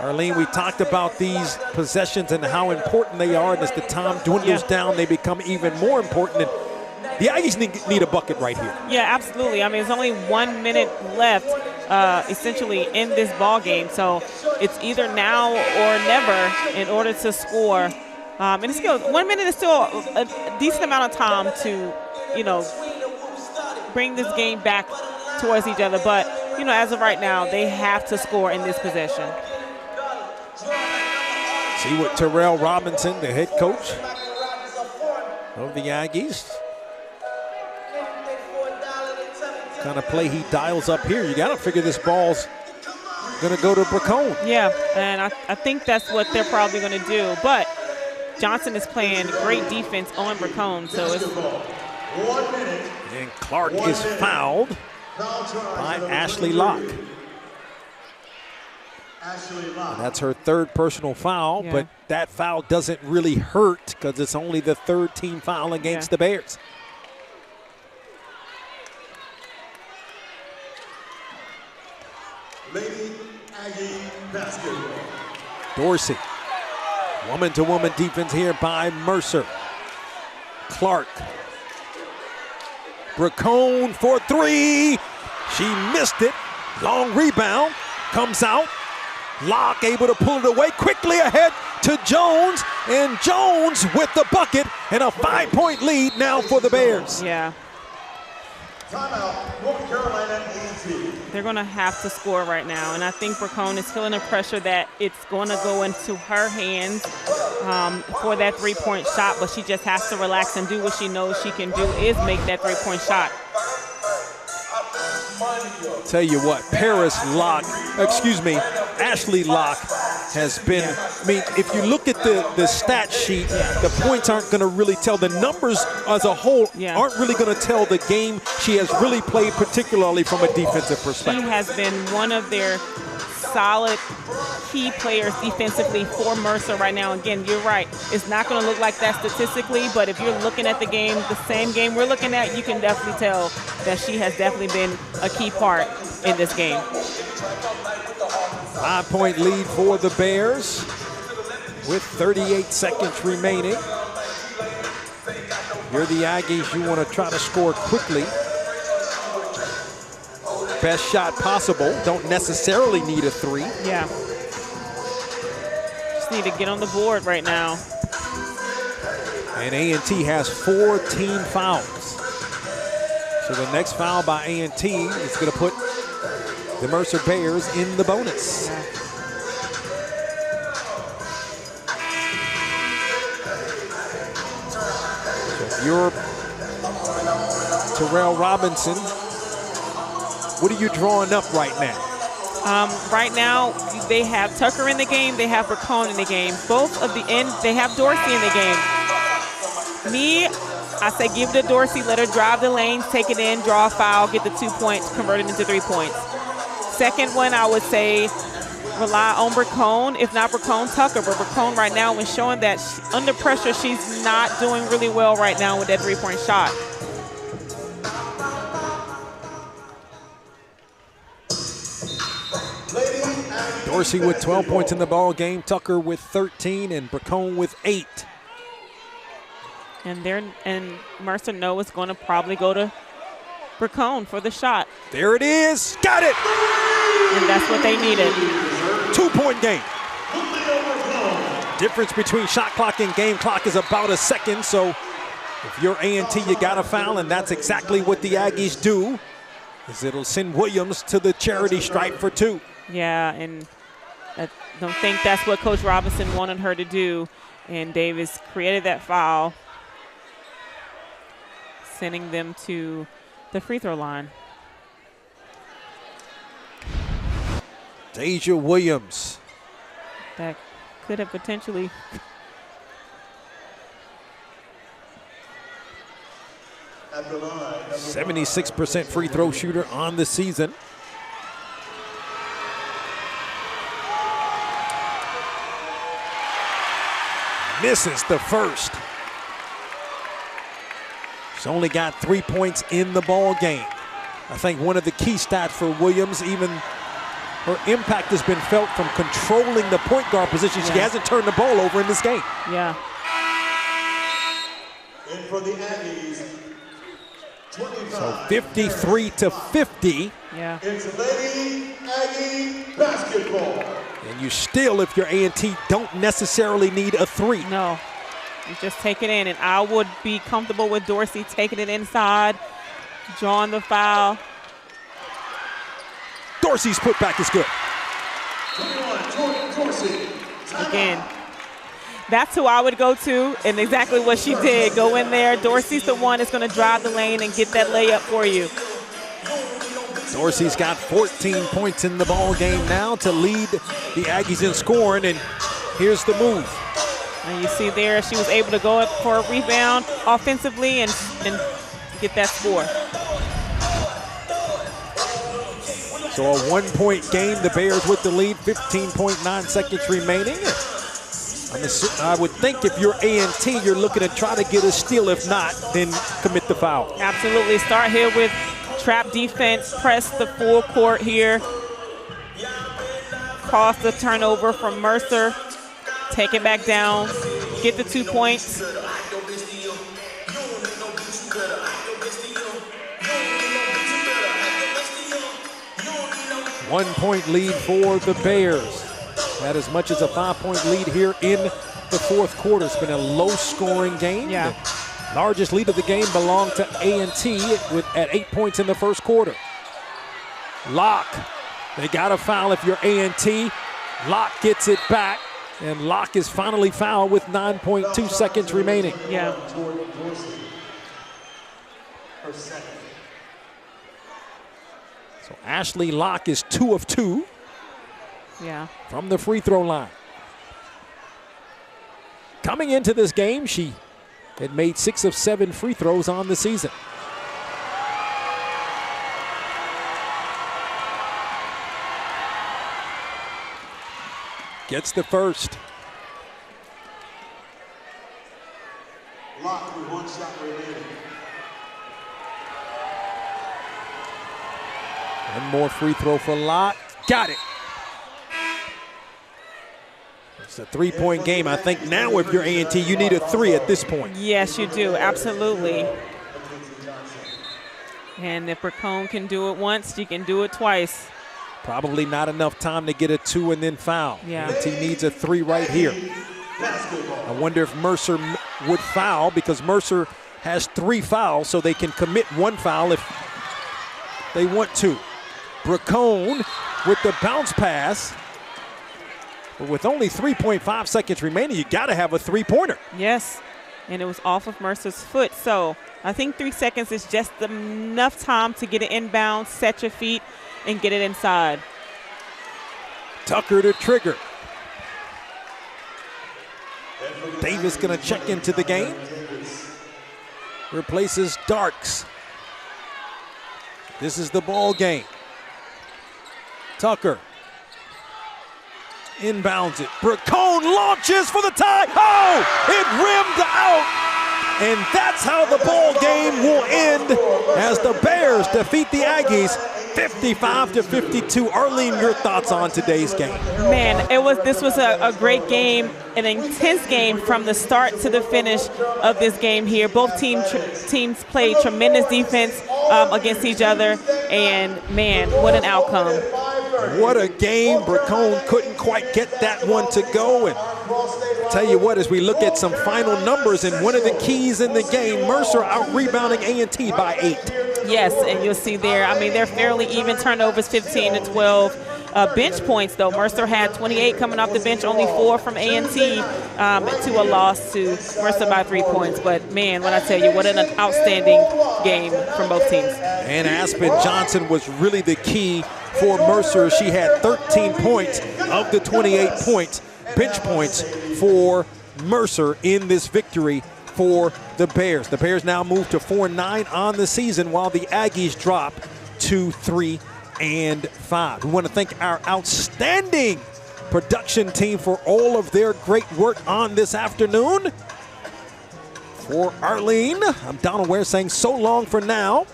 Arlene, we talked about these possessions and how important they are, and as the time dwindles down, they become even more important. And the Aggies need a bucket right here. Yeah, absolutely. I mean, it's only 1 minute left, essentially, in this ball game. So it's either now or never in order to score. And it's still 1 minute is still a decent amount of time to, bring this game back towards each other. But, as of right now, they have to score in this possession. See what Terrell Robinson, the head coach of the Aggies, kind of play he dials up here. You got to figure this ball's going to go to Bracone. Yeah, and I think that's what they're probably going to do. But Johnson is playing great defense on Bracone, so it's... And Clark is fouled by Ashley Locke. And that's her third personal foul, but that foul doesn't really hurt because it's only the third team foul against the Bears. Lady Aggie basketball. Dorsey. Woman-to-woman defense here by Mercer. Clark. Bracone for 3. She missed it. Long rebound. Comes out. Locke able to pull it away. Quickly ahead to Jones. And Jones with the bucket and a 5-point lead now for the Bears. Yeah. Timeout, North Carolina A&T. They're going to have to score right now, and I think Bracone is feeling the pressure that it's going to go into her hands for that three-point shot, but she just has to relax and do what she knows she can do, is make that three-point shot. Tell you what, Ashley Locke has been, I mean, if you look at the stat sheet, the points aren't going to really tell. The numbers as a whole aren't really going to tell the game she has really played, particularly from a defensive perspective. She has been one of their solid key players defensively for Mercer right now. Again, you're right. It's not going to look like that statistically, but if you're looking at the game, the same game we're looking at, you can definitely tell that she has definitely been a key part in this game. 5-point lead for the Bears with 38 seconds remaining. You're the Aggies. You want to try to score quickly. Best shot possible. Don't necessarily need a 3. Yeah. Just need to get on the board right now. And A&T has 4 team fouls. So the next foul by A&T is going to put the Mercer Bears in the bonus. Yeah. So if you're Terrell Robinson, what are you drawing up right now? Right now, they have Tucker in the game. They have Bracone in the game. Both of the end, they have Dorsey in the game. Me, I say give it to Dorsey, let her drive the lanes, take it in, draw a foul, get the 2 points, convert it into 3 points. Second one, I would say rely on Bracone, if not Bracone, Tucker. But Bracone right now is showing that under pressure, she's not doing really well right now with that 3-point shot. Dorsey with 12 points in the ball game, Tucker with 13, and Bracone with 8. And Mercer know it's going to probably go to Bracone for the shot. There it is. Got it. And that's what they needed. 2-point game. Difference between shot clock and game clock is about a second. So if you're A&T, you got a foul, and that's exactly what the Aggies do. Is it'll send Williams to the charity stripe for 2. Yeah, and I don't think that's what Coach Robinson wanted her to do. And Davis created that foul, sending them to the free throw line. Deja Williams. That could have potentially. 76% free throw shooter on the season. Misses the first. She's only got 3 points in the ball game. I think one of the key stats for Williams, even her impact has been felt from controlling the point guard position. She hasn't turned the ball over in this game. Yeah. And for the Aggies, 25. So 53-50. Yeah. It's Lady Aggie basketball. And you still, if you're A&T, don't necessarily need a 3. No. You just take it in, and I would be comfortable with Dorsey taking it inside, drawing the foul. Dorsey's putback is good. 21, Dorsey. Again, that's who I would go to, and exactly what she did. Go in there. Dorsey's the one that's going to drive the lane and get that layup for you. Dorsey's got 14 points in the ball game now to lead the Aggies in scoring, and here's the move. And you see there, she was able to go up for a rebound offensively and get that score. So a 1-point game, the Bears with the lead, 15.9 seconds remaining. I would think if you're A&T, you're looking to try to get a steal. If not, then commit the foul. Absolutely. Start here with trap defense, press the full court here. Cause the turnover from Mercer. Take it back down, get the 2 points. One-point lead for the Bears. Had as much as a 5-point lead here in the fourth quarter. It's been a low-scoring game. Yeah. The largest lead of the game belonged to A&T at 8 points in the first quarter. Locke, they got a foul if you're A&T. Locke gets it back, and Locke is finally fouled with 9.2 seconds remaining. Yeah. So Ashley Locke is 2 of 2. Yeah. From the free throw line. Coming into this game, she had made 6 of 7 free throws on the season. Gets the first. Locke with 1 shot remaining. One more free throw for Locke. Got it. It's a 3-point game. I think now if you're A&T, you need a 3 at this point. Yes, you do. Absolutely. And if Bracone can do it once, she can do it twice. Probably not enough time to get a 2 and then foul. Yeah. A&T needs a 3 right here. I wonder if Mercer would foul, because Mercer has 3 fouls, so they can commit 1 foul if they want to. Bracone with the bounce pass. But with only 3.5 seconds remaining, you got to have a 3-pointer. Yes, and it was off of Mercer's foot. So I think 3 seconds is just enough time to get it inbound, set your feet, and get it inside. Tucker to trigger. Davis going to check into the game. Replaces Darks. This is the ball game. Tucker inbounds it. Bracone launches for the tie. Oh, it rimmed out. And that's how the ball game will end as the Bears defeat the Aggies 55-52. Arlene, your thoughts on today's game? Man, this was a great game, an intense game from the start to the finish of this game here. Both teams played tremendous defense against each other, and man, what an outcome. What a game. Bracone couldn't quite get that one to go. And I'll tell you what, as we look at some final numbers, and one of the keys in the game, Mercer out-rebounding A&T by 8. Yes, and you'll see there, I mean, they're fairly even turnovers, 15-12. Bench points, though. Mercer had 28 coming off the bench, only 4 from A&T to a loss to Mercer by 3 points. But, man, when I tell you, what an outstanding game from both teams. And Aspen Johnson was really the key for Mercer. She had 13 points of the 28 points, bench points for Mercer in this victory for the Bears. The Bears now move to 4-9 on the season, while the Aggies drop to 3-5. We want to thank our outstanding production team for all of their great work on this afternoon. For Arlene, I'm Donald Ware saying so long for now.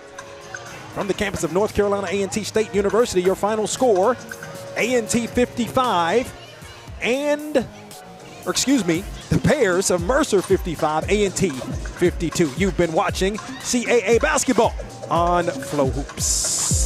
From the campus of North Carolina A&T State University, your final score, A&T 55 the Bears of Mercer 55, A&T 52. You've been watching CAA basketball on FloHoops.